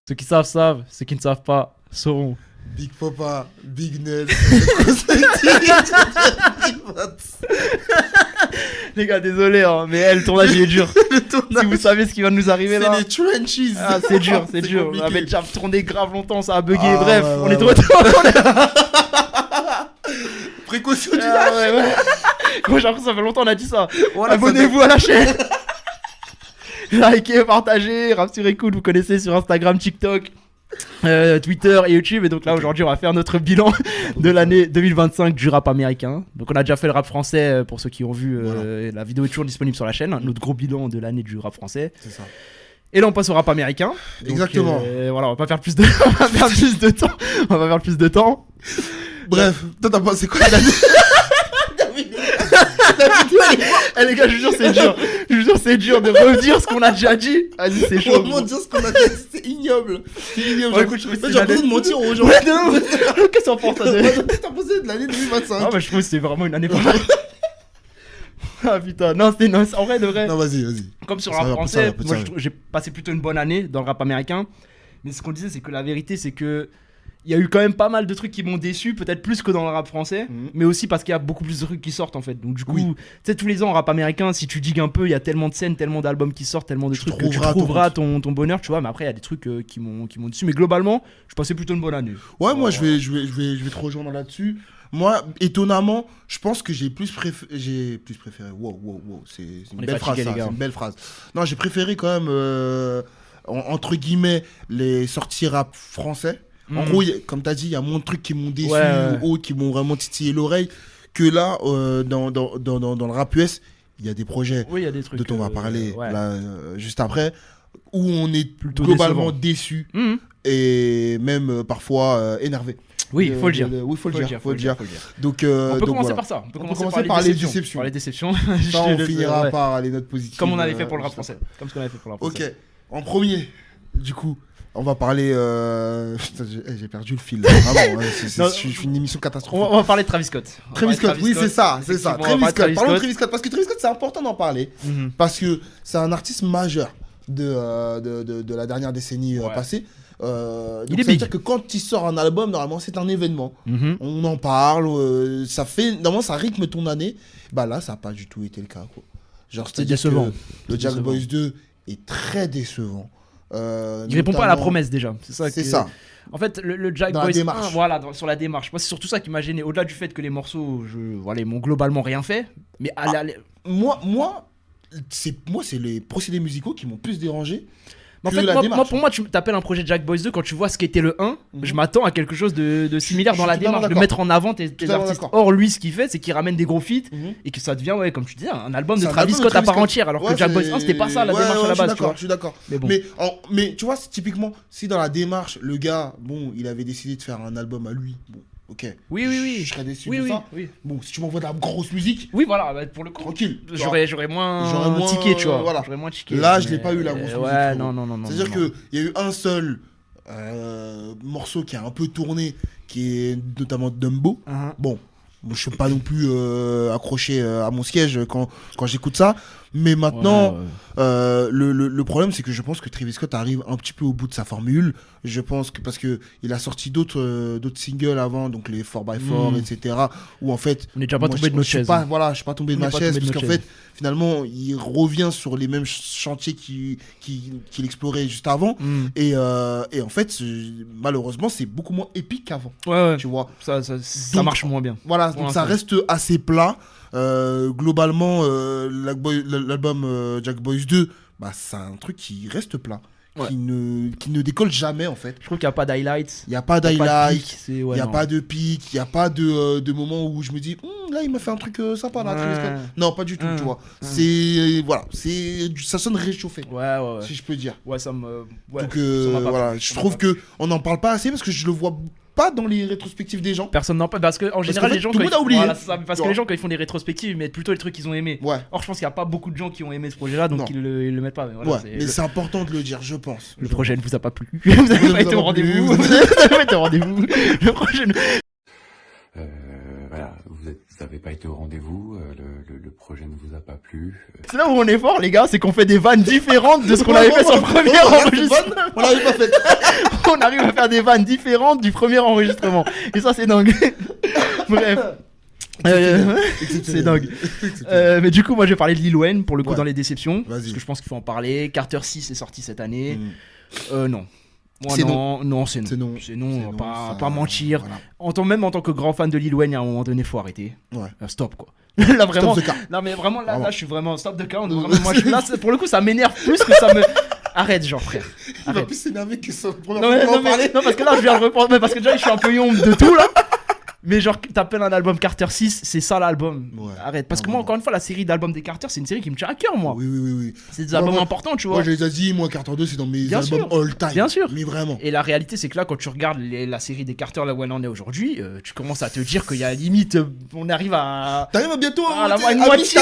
Ceux qui savent, savent. Ceux qui ne savent pas, sauront. Big Papa, Big Ned. Les gars, désolé, hein, mais le tournage il est dur. Si vous savez ce qui va nous arriver là. C'est les trenches. Ah, c'est dur, c'est dur. On avait déjà tourné grave longtemps, ça a bugué. Ah, Bref, ouais, on est de ouais. retour. Précaution du Ah, lâche. ouais. Moi, j'ai l'impression que ça fait longtemps qu'on a dit ça. Voilà, Abonnez-vous à la chaîne. Likez, partagez, Rap sur écoute, vous connaissez sur Instagram, TikTok, Twitter et YouTube. Et donc là, aujourd'hui, on va faire notre bilan de l'année 2025 du rap américain. Donc on a déjà fait le rap français pour ceux qui ont vu. La vidéo est toujours disponible sur la chaîne. Notre gros bilan de l'année du rap français. C'est ça. Et là, on passe au rap américain. Donc, Exactement. Voilà, on va pas faire plus de, on va faire plus de temps. On va faire plus de temps. Bref, toi t'as pensé quoi l'année? Eh les gars, je vous jure, c'est dur. Je vous jure, c'est dur de redire ce qu'on a déjà dit. Vas-y, c'est chaud. Comment dire ce qu'on a dit? C'est ignoble. C'est ignoble. Ouais, écoute, je trouve que J'ai c'est l'impression de mentir aux gens. Ouais, de ouf. Qu'est-ce qu'on pense T'as pensé de l'année 2025? Ah, bah, je trouve que c'est vraiment une année pas mal. Ah putain, non, c'est en vrai de vrai. Non, vas-y. Comme sur le Ça rap va, français, ça va, moi ça va. j'ai passé plutôt une bonne année dans le rap américain. Mais ce qu'on disait, c'est que la vérité, c'est que il y a eu quand même pas mal de trucs qui m'ont déçu, peut-être plus que dans le rap français, mais aussi parce qu'il y a beaucoup plus de trucs qui sortent en fait. Donc du coup, Oui. tu sais, tous les ans en rap américain, si tu digues un peu, il y a tellement de scènes, tellement d'albums qui sortent, tellement de trucs que tu trouveras trouveras ton bonheur, tu vois. Mais après, il y a des trucs qui m'ont déçu. Mais globalement, je passais plutôt une bonne année. Ouais, moi je vais te rejoindre là-dessus. Moi, étonnamment, je pense que j'ai plus préféré. Wow, c'est On une est belle phrase, fatigués, ça, les gars. c'est une belle phrase. Non, j'ai préféré quand même, entre guillemets, les sorties rap français. En gros, comme tu as dit, il y a moins de trucs qui m'ont déçu ou autres, qui m'ont vraiment titillé l'oreille. Que là, dans le rap US, il y a des projets Oui, il y a des trucs. dont on va parler ouais. là, juste après, où on est Plutôt globalement déçu Mhm. et même parfois énervé. Oui, il faut le dire. Oui, faut le dire. Faut le dire. Donc, On peut commencer voilà. par ça. On peut On commencer par les déceptions. déceptions. Par les déceptions. Ça, on finira ouais. par les notes positives. Comme on avait fait pour le rap français. Comme ce qu'on avait fait pour le rap Ok, français. en premier, du coup, on va parler. Putain, j'ai perdu le fil. Là. Vraiment, Non, je suis une émission catastrophique. On va parler de Travis Scott. Travis Scott, oui, c'est ça. Effectivement, on va Travis parler de Scott. Parlons de Scott. Travis Scott, parce que Travis Scott, c'est important d'en parler. Mhm. Parce que c'est un artiste majeur de la dernière décennie Ouais. passée. Donc Il est ça veut big. dire que quand il sort un album, normalement, c'est un événement. Mhm. On en parle, ça fait. Normalement, ça rythme ton année. Bah là, ça n'a pas du tout été le cas, quoi. Genre, C'est c'est-à-dire décevant. que le Jack décevant. Boys 2 est très décevant. Il répond pas à la promesse déjà. C'est ça. C'est que- ça. En fait, le Jack Dans la Boys démarche. 1, voilà, sur la démarche. Moi, c'est surtout ça qui m'a gêné. Au-delà du fait que les morceaux, voilà, ils m'ont globalement rien fait. Mais Moi, c'est les procédés musicaux qui m'ont plus dérangé. en que fait, la démarche. pour moi, tu t'appelles un projet Jack Boys 2 quand tu vois ce qu'était le 1. Je m'attends à quelque chose de similaire je dans suis la totalement démarche, de d'accord. mettre en avant tes Totalement artistes. d'accord. Or, lui, ce qu'il fait, c'est qu'il ramène des gros feats Mhm. et que ça devient, ouais, comme tu disais, un album de C'est un Travis album de Scott à Travis part Scott. entière. Alors Ouais, que Jack Boys c'est- 1, c'était pas ça la Ouais, démarche à la je suis base, tu vois. d'accord, je suis d'accord. Mais bon. Mais tu vois, typiquement, si dans la démarche, le gars, bon, il avait décidé de faire un album à lui, bon, ok. Oui. Je serais déçu Oui, de oui, ça. oui. Bon, si tu m'envoies de la grosse musique, Oui, voilà, bah, pour le coup. tranquille. J'aurais moins tiqué, tu vois. voilà. J'aurais moins tiqué. Là, je mais- l'ai pas eu, la grosse musique, Ouais, frérot. non. C'est-à-dire non. qu'il y a eu un seul morceau qui a un peu tourné, qui est notamment Dumbo. Mhm. Bon, je suis pas non plus accroché à mon siège quand j'écoute ça. Mais maintenant, Ouais. le problème, c'est que je pense que Travis Scott arrive un petit peu au bout de sa formule. Je pense que parce que il a sorti d'autres singles avant, donc les 4x4, etc. Où en fait, On est déjà pas moi, tombé de notre je suis chaise. pas, voilà, je suis pas tombé de On ma n'est pas chaise, tombé de parce notre qu'en chaise. fait, finalement, il revient sur les mêmes chantiers qu'il explorait juste avant. Mm. Et en fait, malheureusement, c'est beaucoup moins épique qu'avant. Ouais. Tu vois. Ça Donc, marche moins bien. Voilà, Pour donc ça l'instant. reste assez plat. Globalement, l'album Jack Boys 2, bah, c'est un truc qui reste plat. Ouais. Qui ne décolle jamais, en fait. Je trouve qu'il n'y a pas d'highlights. Il n'y a pas Il y a pas de d'highlight, pic, c'est- il ouais, n'y a non. pas de pic, il n'y a pas de moment où je me dis, là, il m'a fait un truc sympa, là, Travis Scott. Non, pas du tout, tu vois. Voilà, ça sonne réchauffé, Ouais. si je peux dire. Ouais, ça me. Ouais, Donc ça m'a pas voilà, plu. je Ça m'a trouve pas qu'on n'en parle pas assez parce que je le vois pas dans les rétrospectives des gens. Personne n'en parle parce que en général qu'en fait, les gens tout le quand monde a oublié. Voilà, c'est ça, parce Tu que les vois. gens quand ils font des rétrospectives ils mettent plutôt les trucs qu'ils ont aimés. Ouais. Or je pense qu'il n'y a pas beaucoup de gens qui ont aimé ce projet là donc Non. ils le mettent pas. Mais voilà, Ouais, c'est mais le, c'est important de le dire, je pense. le projet ne vous a pas plu. Vous avez pas été au rendez-vous. Vous avez pas été au rendez-vous. Le projet. Voilà, vous n'avez pas été au rendez-vous, le projet ne vous a pas plu. C'est là où on est fort, les gars, c'est qu'on fait des vannes différentes de ce qu'on avait fait sur le premier enregistrement. On l'avait pas fait. On arrive à faire des vannes différentes du premier enregistrement. Et ça, c'est dingue. Bref. C'est dingue. Mais du coup, moi, je vais parler de Lil Wayne pour le coup dans les déceptions. Parce que je pense qu'il faut en parler. Carter 6 est sorti cette année. Non. Moi, non, c'est non. C'est non, pas mentir. Voilà. Même en tant que grand fan de Lil Wayne, à un moment donné, faut arrêter. Ouais. Stop, quoi. Là, vraiment. Non, mais vraiment, là, je suis vraiment stop de cas. Là, pour le coup, ça m'énerve plus que ça me. Arrête, genre, frère. Arrête. Il va plus s'énerver que ça. Non, parce que là, je viens de reprendre. Mais parce que déjà, je suis un peu yombe de tout, là. Mais genre, t'appelles un album Carter 6, c'est ça l'album. Ouais. Arrête. Parce que moi, encore une fois, la série d'albums des Carter, c'est une série qui me tient à cœur, moi. Oui. C'est des albums importants, tu vois. Moi, je les ai dit, moi, Carter 2, c'est dans mes albums all-time. Bien sûr. Mais vraiment. Et la réalité, c'est que là, quand tu regardes la série des Carter, là où elle en est aujourd'hui, tu commences à te dire qu'il y a limite, on arrive à. T'arrives à bientôt à une moitié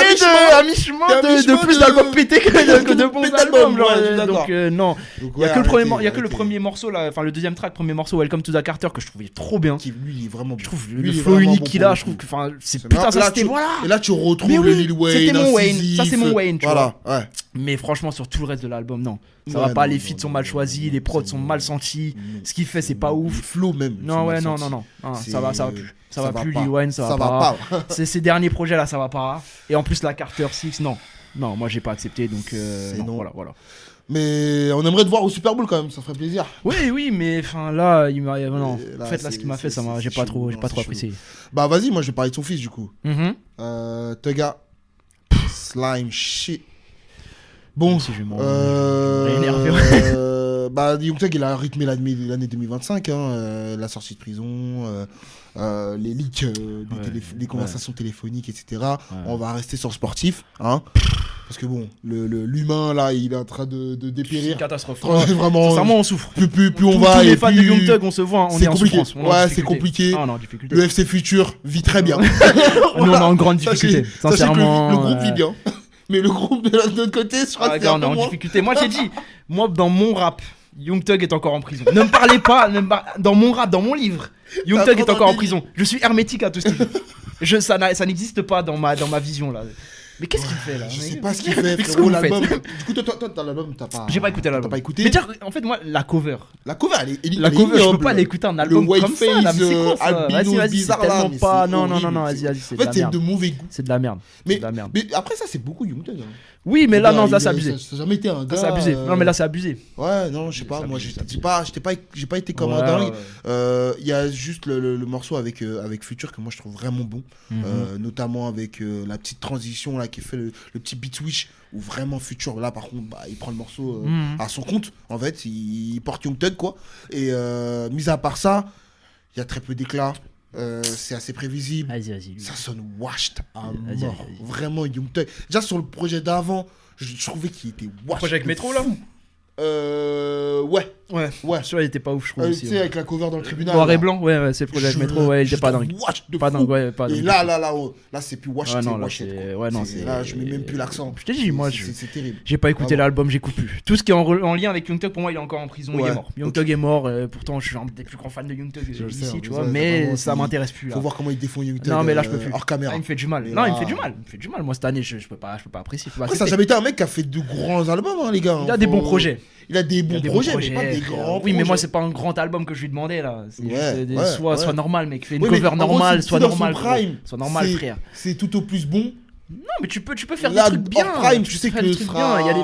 à mi-chemin de plus d'albums pétés que de bons albums. Donc, non. Il y a que le premier morceau, là, enfin, le deuxième track, premier morceau, Welcome to the Carter, que je trouvais trop bien. Qui, lui, est vraiment. Je trouve le flow unique qu'il a, je trouve que c'est putain ça c'était voilà. Et là tu retrouves le Lil Wayne, c'était mon Wayne, ça c'est mon Wayne, tu vois. Ouais. Mais franchement sur tout le reste de l'album non, ça va pas, les feats sont mal choisis, les prods sont mal sentis, ce qu'il fait c'est pas ouf. Le flow même. Non ouais non, ça va plus. Ça va plus Lil Wayne, ça va pas. Ces derniers projets là ça va pas. Et en plus la Carter 6 non, moi j'ai pas accepté donc non. Voilà. Mais on aimerait te voir au Super Bowl quand même, ça ferait plaisir. Oui, mais enfin là, il m'a non. En fait là, ce qu'il m'a fait, ça m'a, j'ai pas trop apprécié. Bah vas-y, moi je vais parler de son fils du coup. Tugga, slime shit. Bon, si je vais m'énerver. Bah Young Thug il a rythmé l'année 2025, la sortie de prison. Les leaks, des conversations téléphoniques, etc. Ouais. On va rester sur le sportif, parce que bon, l'humain là, il est en train de dépérir. C'est une catastrophe. Vraiment, sincèrement, on souffre. Plus on va. Tous les fans de Young Thug, on se voit, on est en souffrance. Ouais, c'est compliqué. Le FC Futur vit très bien. Nous, on est en grande difficulté. Sincèrement, le groupe vit bien. Mais le groupe de l'autre côté, je crois que c'est un peu moins. En difficulté. Moi, j'ai dit, dans mon rap, Young Thug est encore en prison. Ne me parlez pas, dans mon rap, dans mon livre, Young Thug est encore en prison. Je suis hermétique à tout ce qu'il fait. Ça n'existe pas dans ma vision là. Mais qu'est-ce qu'il fait là? Je sais pas ce qu'il fait, frérot, l'album. Du coup, toi, t'as l'album, t'as pas. J'ai pas écouté l'album. T'as pas écouté? Mais tiens, en fait, moi, la cover, je peux pas l'écouter un album comme ça. Là, mais c'est quoi ça? Vas-y, c'est tellement pas. Non, vas-y, c'est de la merde. En fait, c'est de mauvais goût. C'est de la merde. Mais après, ça, c'est beaucoup Young Thug. Oui, mais là, non, là, c'est abusé. Ça n'a jamais été un gars. C'est abusé. Non, mais là, c'est abusé. Ouais, non, je sais pas. Moi, j'ai pas été comme un dingue. Il y a juste le morceau avec Future que moi, je trouve vraiment bon. Notamment avec la petite transition là qui fait le petit beat switch où vraiment Future là par contre il prend le morceau à son compte en fait, il porte Young Thug quoi. Et mis à part ça, il y a très peu d'éclat. C'est assez prévisible. Vas-y. Ça sonne washed à mort. Vraiment Young Thug. Déjà sur le projet d'avant, je trouvais qu'il était washed. Projet avec Métro là. Ouais. Sûr, il était pas ouf, je trouve. Tu sais, avec la cover dans le tribunal. Noir et blanc, ouais, c'est le projet avec Métro, ouais, il était pas dingue. Pas dingue, ouais, pas dingue. Et là, c'est plus wash, non, là, c'est. Là, je mets même plus l'accent. Je t'ai dit, moi, c'est terrible. J'ai pas écouté l'album, j'écoute plus. Tout ce qui est en lien avec Young Thug, pour moi, il est encore en prison, il est mort. Young Thug est mort, pourtant, je suis un des plus grands fans de Young Thug ici, tu vois, mais ça m'intéresse plus. Faut voir comment il défend Young Thug. Non, mais là, je peux plus. Hors caméra. Il me fait du mal. Non, il me fait du mal. Moi, cette année, je peux pas apprécier. Ça a jamais été un mec qui a fait de grands albums, les gars. Il a des bons projets. Il a des bons projets, mais pas des grands. Oui, mais moi, c'est pas un grand album que je lui demandais là. Soit normal, mec. Fais une cover normale, soit normal. Soit normal, frère. C'est tout au plus bon. Non, mais tu peux faire des trucs bien. Prime, je sais que le sera. Il y a des.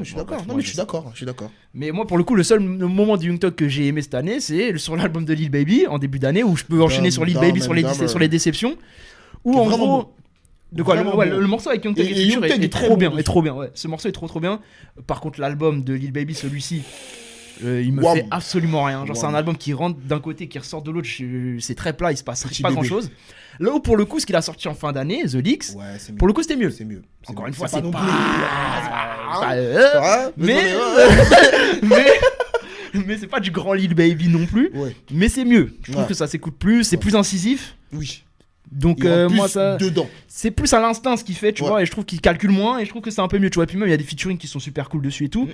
Je suis d'accord. Non, mais je suis d'accord. Mais moi, pour le coup, le seul moment de Young Thug que j'ai aimé cette année, c'est sur l'album de Lil Baby en début d'année où je peux enchaîner sur Lil Baby sur les déceptions. Où en gros. De quoi le morceau avec Young Thug et Future est trop bien, ouais. Ce morceau est trop bien. Par contre, l'album de Lil Baby, celui-ci, il me fait absolument rien. Genre, c'est un album qui rentre d'un côté, qui ressort de l'autre. C'est très plat, il se passe pas grand-chose. Là où, pour le coup, ce qu'il a sorti en fin d'année, The Leaks, pour le coup, c'était mieux. Encore une fois, c'est pas. Mais c'est pas du grand Lil Baby non plus. Mais c'est mieux. Je trouve que ça s'écoute plus, c'est plus incisif. Oui. Donc plus moi ça dedans. c'est plus à l'instinct ce qu'il fait, tu Ouais. vois, et je trouve qu'il calcule moins et je trouve que c'est un peu mieux, tu vois. Et puis même il y a des featuring qui sont super cool dessus et tout.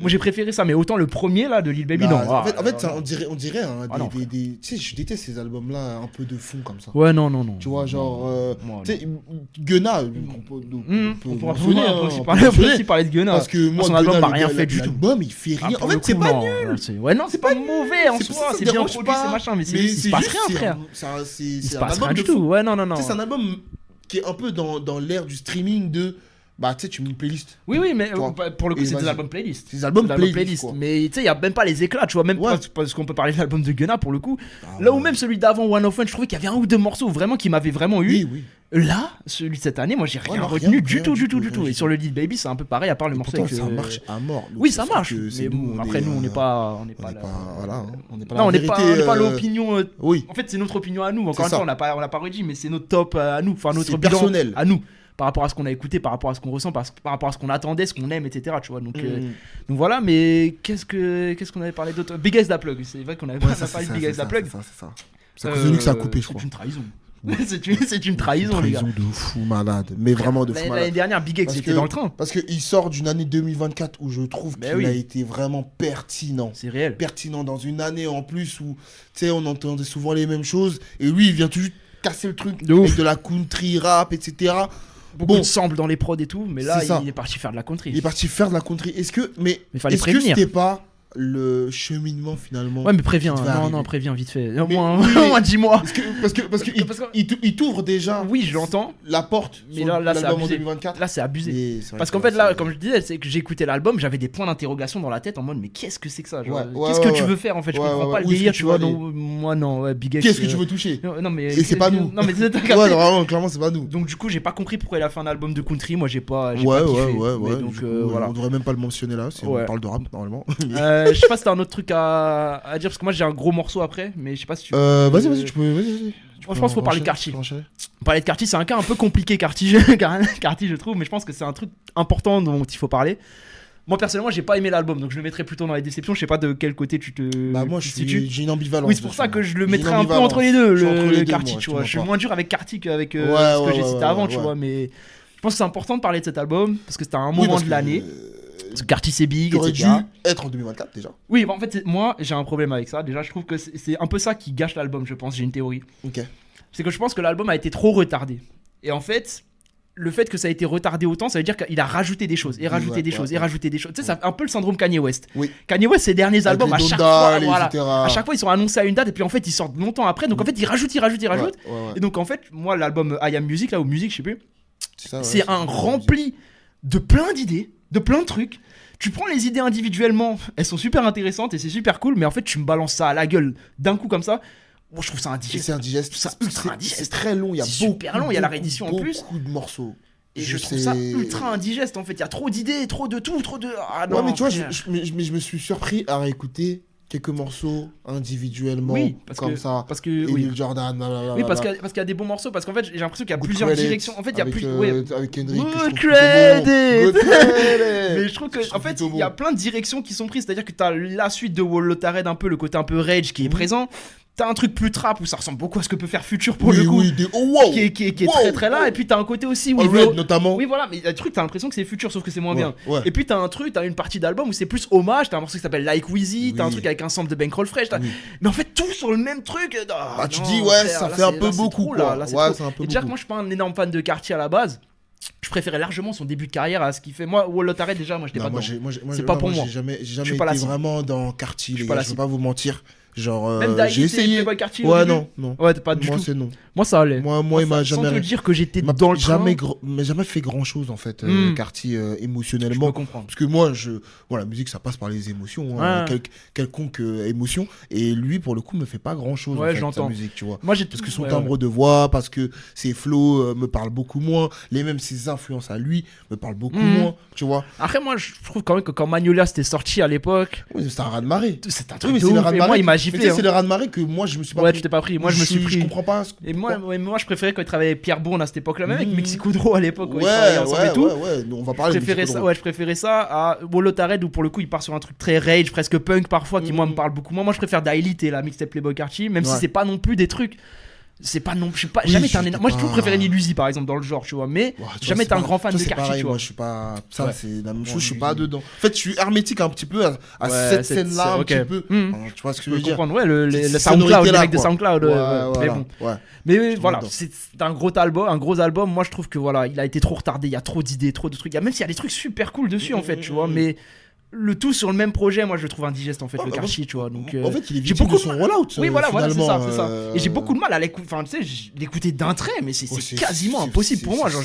Moi j'ai préféré ça, mais autant le premier là de Lil Baby, Bah, non. en fait, Ah, ça, on dirait hein, Ah non, tu sais, je déteste ces albums là un peu de fond comme ça. ouais, non. Tu vois, genre, Moi, tu sais, Gunna, on pourra mentionner, hein, aussi on parler, peut on peut mentionner. aussi parler de Gunna. Parce que moi, son album Gunna, m'a rien fait du tout. L'album, il fait rien. Ah, En fait, c'est pas nul. Ouais, non, c'est pas mauvais en C'est- soi, ça c'est bien dérange produit, pas, c'est machin, mais mais il se passe juste, rien, frère. Il se passe rien du tout. Ouais, non. Tu sais, c'est un album qui est un peu dans l'ère du streaming de. Bah, tu sais, tu mets une playlist. Oui, mais Tu vois. pour le coup, Et c'est des vas-y. albums playlist. C'est des albums C'est des playlist, quoi. Mais tu sais, il y a même pas les éclats, tu vois, même Ouais. parce qu'on peut parler de l'album de Gunna pour le coup. Ah, Là où ouais. même celui d'avant, One of One, je trouvais qu'il y avait un ou deux morceaux vraiment qui m'avaient vraiment eu. Oui. Là, celui de cette année, moi j'ai rien non, retenu rien du tout. rien Et du sur le Lil Baby, c'est un peu pareil, à part le Et morceau pourtant, avec. ça marche à mort. Donc, Oui, c'est ça sûr marche. que c'est Mais nous, bon, après, nous, on n'est pas. on n'est pas. Voilà. On n'est pas Non, la on n'est pas, vérité, l'opinion. Oui. En fait, c'est notre opinion à nous. Encore C'est une fois, ça. on l'a pas redit, mais c'est notre top à nous. Enfin, notre C'est bilan personnel. à nous. Par rapport à ce qu'on a écouté, par rapport à ce qu'on ressent, par rapport à ce qu'on attendait, ce qu'on aime, etc. Tu vois. Donc voilà, mais qu'est-ce qu'on avait parlé d'autre? Big Ass Da Plug. C'est vrai qu'on avait pas parlé de Big Ass Da Plug. C'est ça. C'est à cause de lui que ça a coupé, je crois. C'est une trahison. c'est une trahison, les gars. de fou malade. Mais vraiment de fou L'année malade. dernière, Big X, Parce j'étais que- dans le train. Parce qu'il sort d'une année 2024 où je trouve Mais qu'il oui. a été vraiment pertinent. C'est réel. Pertinent dans une année en plus où, tu sais, on entendait souvent les mêmes choses. Et lui, il vient toujours casser le truc De ouf. avec de la country rap, etc. Beaucoup Bon. de samples dans les prods et tout, mais là, C'est ça. il est parti faire de la country. Il est parti faire de la country. Mais fallait est-ce que prévenir. c'était pas le cheminement finalement? Ouais, mais préviens. qui devait Non, arriver. préviens vite fait. Mais- Au moins, oui, au moins 10 mois. Parce qu'il t'ouvre déjà Oui, je l'entends. la porte Mais sur là, c'est l'album en abusé. 2024. Là, c'est abusé. Mais c'est vrai Parce que qu'en fait, là, c'est- comme je disais, c'est que j'ai écouté l'album, j'avais des points d'interrogation dans la tête en mode, mais qu'est-ce que c'est que ça, genre, Ouais, qu'est-ce que ouais, tu ouais. veux faire en fait? Je Ouais, comprends ouais, pas ouais. le Où est-ce délire, que tu tu vois. vas aller Non, moi, non, ouais, Big X. Qu'est-ce que tu veux toucher? Non, mais. Et c'est pas nous. Non, mais t'as capté. Ouais, vraiment, clairement, c'est pas nous. Donc, du coup, j'ai pas compris pourquoi il a fait un album de country. Moi, j'ai pas. J'ai Ouais. pas kiffé. Mais Ouais. donc, Du coup, voilà. On devrait même pas le mentionner là, si Ouais. on parle de rap normalement. Je sais pas si t'as un autre truc à dire, parce que moi, j'ai un gros morceau après, mais je sais pas si tu. Vas-y, tu peux. Vas-y. Moi, je pense qu'il faut parler de Cartier. Parler de Cartier, c'est un cas un peu compliqué, Cartier, je trouve, mais je pense que c'est un truc important dont il faut parler. Moi, personnellement, j'ai pas aimé l'album, donc je le mettrais plutôt dans les déceptions. Je sais pas de quel côté tu te. Bah, moi, tu te situes. j'ai une ambivalence. Oui, c'est pour ça dessus, que je le moi. J'ai mettrais une un peu entre les deux, Je suis entre les le deux, Cartier, moi, tu vois. mens Je suis pas. moins dur avec Cartier qu'avec Ouais, ce que j'ai ouais, cité ouais, avant, ouais, tu ouais. vois, mais je pense que c'est important de parler de cet album, parce que c'était un Oui, moment parce de que, l'année. Parce que Cartier, c'est big, il aurait dû etc. être en 2024 déjà. Oui, bah, en fait, moi, j'ai un problème avec ça. Déjà, je trouve que c'est un peu ça qui gâche l'album, je pense. J'ai une théorie. Ok. C'est que je pense que l'album a été trop retardé. Et en fait, le fait que ça a été retardé autant, ça veut dire qu'il a rajouté des choses, et rajouté Ouais, des ouais, choses, et ouais. rajouté des choses. Tu sais, c'est un peu le syndrome Kanye West. Oui. Kanye West, ses derniers albums, à Avec les chaque Donda, fois, les voilà, etc. à chaque fois, ils sont annoncés à une date, et puis en fait, ils sortent longtemps après. Donc en fait, ils rajoutent. Ouais, ouais. Et donc en fait, moi, l'album I Am Music, là, ou Music, je sais plus, Ça, ouais, c'est un rempli de plein d'idées, de plein de trucs. Tu prends les idées individuellement, elles sont super intéressantes et c'est super cool, mais en fait, tu me balances ça à la gueule d'un coup comme ça. Moi, je trouve ça indigeste. C'est indigeste. Ça, ultra indigeste. C'est très long. Il y a C'est super long, il y a la réédition en plus. Beaucoup de morceaux. Et je trouve ça ultra indigeste en fait. Il y a trop d'idées, trop de tout, trop de. Ah non, Ouais, mais tu vois, frère. je me suis surpris à réécouter quelques morceaux individuellement. Oui, parce comme que. ça. Parce Et que. Oui. Lil Jordan, blablabla. Oui, parce qu'il y a des bons morceaux. Parce qu'en fait, j'ai l'impression qu'il y a Good plusieurs Credit directions. En fait, il y a avec, plus. Ouais. avec Kendrick. que je Good trouve plutôt bon. Credit. Good Credit. Mais je trouve que Je trouve en fait plutôt il y a bon. plein de directions qui sont prises, c'est-à-dire que t'as la suite de Wall Lotared, un peu le côté un peu rage qui est Mhm. présent. T'as un truc plus trap où ça ressemble beaucoup à ce que peut faire Future pour Oui, le coup, oui, oh, wow. qui est Wow. très très là. Et puis t'as un côté aussi où il Red veut- notamment. Oui voilà, mais le truc t'as l'impression que c'est Future sauf que c'est moins bien. Ouais. Et puis t'as un truc, t'as une partie d'album où c'est plus hommage, t'as un morceau qui s'appelle Like Wheezy, t'as un Oui. truc avec un sample de Bankroll Fresh, Oui. mais en fait tout sur le même truc. Bah, tu dis, ouais, ça fait un peu beaucoup, quoi. Ouais, c'est un peu Et déjà que beaucoup. moi je suis pas un énorme fan de Cartier à la base. Je préférais largement son début de carrière à ce qu'il fait. Moi, Wall Lotared déjà, moi j'étais Non, pas moi, dedans. moi, C'est pas pour moi. J'ai jamais Je suis été pas la cible. vraiment dans Cartier, Je suis les pas gars. la Je vais cible. pas vous mentir. Genre, Même j'ai Daïs et essayé. Playboy Cartier au Ouais, début. non. Ouais, pas du Moi, tout. c'est non. Moi ça allait. Moi, il m'a Sans jamais. te dire que j'étais m'a dans le train. jamais fait grand chose en fait, Cartier, Je peux émotionnellement. comprendre. Parce que moi, la musique, ça passe par les émotions, hein, quelconque émotion. Et lui, pour le coup, me fait pas grand chose Ouais, en fait, j'entends. sa musique, tu vois. Moi j'ai Parce que son ouais, timbre de voix, parce que ses flows me parlent beaucoup moins, même ses influences à lui me parlent beaucoup moins, tu vois. Après moi je trouve quand même que quand Magnolia c'était sorti à l'époque, Oui, c'est un raz-de-marée. c'est un Oui, truc mais de c'est le ouf. Et raz-de-marée. moi il m'a Mais giflé. tu sais, hein. c'est le raz-de-marée que moi, je me suis pas Ouais, pris. tu t'es pas pris. Moi je me suis pris. Je comprends pas. Et moi je préférais quand il travaillait avec Pierre Bourne à cette époque-là, même avec Mhm. Mexico à l'époque, quand Ouais, ils travaillaient ensemble et tout. ouais. On va parler Je de préférais Mexico ça, Drone. ouais, je préférais ça à Wall Lotared où pour le coup il part sur un truc très rage, presque punk parfois, qui moi me parle beaucoup moins. Moi je préfère Daily et la mixtape Playboy Cartier, même si Ouais. c'est pas non plus des trucs c'est pas non, je suis pas, jamais été un énorme. Moi, j'ai toujours préféré Lil Uzi par exemple dans le genre, tu vois, mais jamais été un grand fan de Carti, tu vois. Moi, je suis pas. Ça, c'est la même chose, je suis pas dedans. En fait, je suis hermétique un petit peu à cette scène-là, un petit peu. Tu vois ce que je veux dire? Ouais, le SoundCloud, les mecs de SoundCloud. Mais bon. Mais voilà, c'est un gros album. Moi, je trouve que voilà, il a été trop retardé. Il y a trop d'idées, trop de trucs. Même s'il y a des trucs super cool dessus, en fait, tu vois, mais. Le tout sur le même projet, moi je le trouve indigeste en fait, le Carti, tu vois. Donc, en fait, il est victime de son rollout. Oui, voilà, c'est ça. Et j'ai beaucoup de mal à l'écouter, enfin, tu sais, l'écouter d'un trait, mais c'est quasiment impossible pour moi. Genre,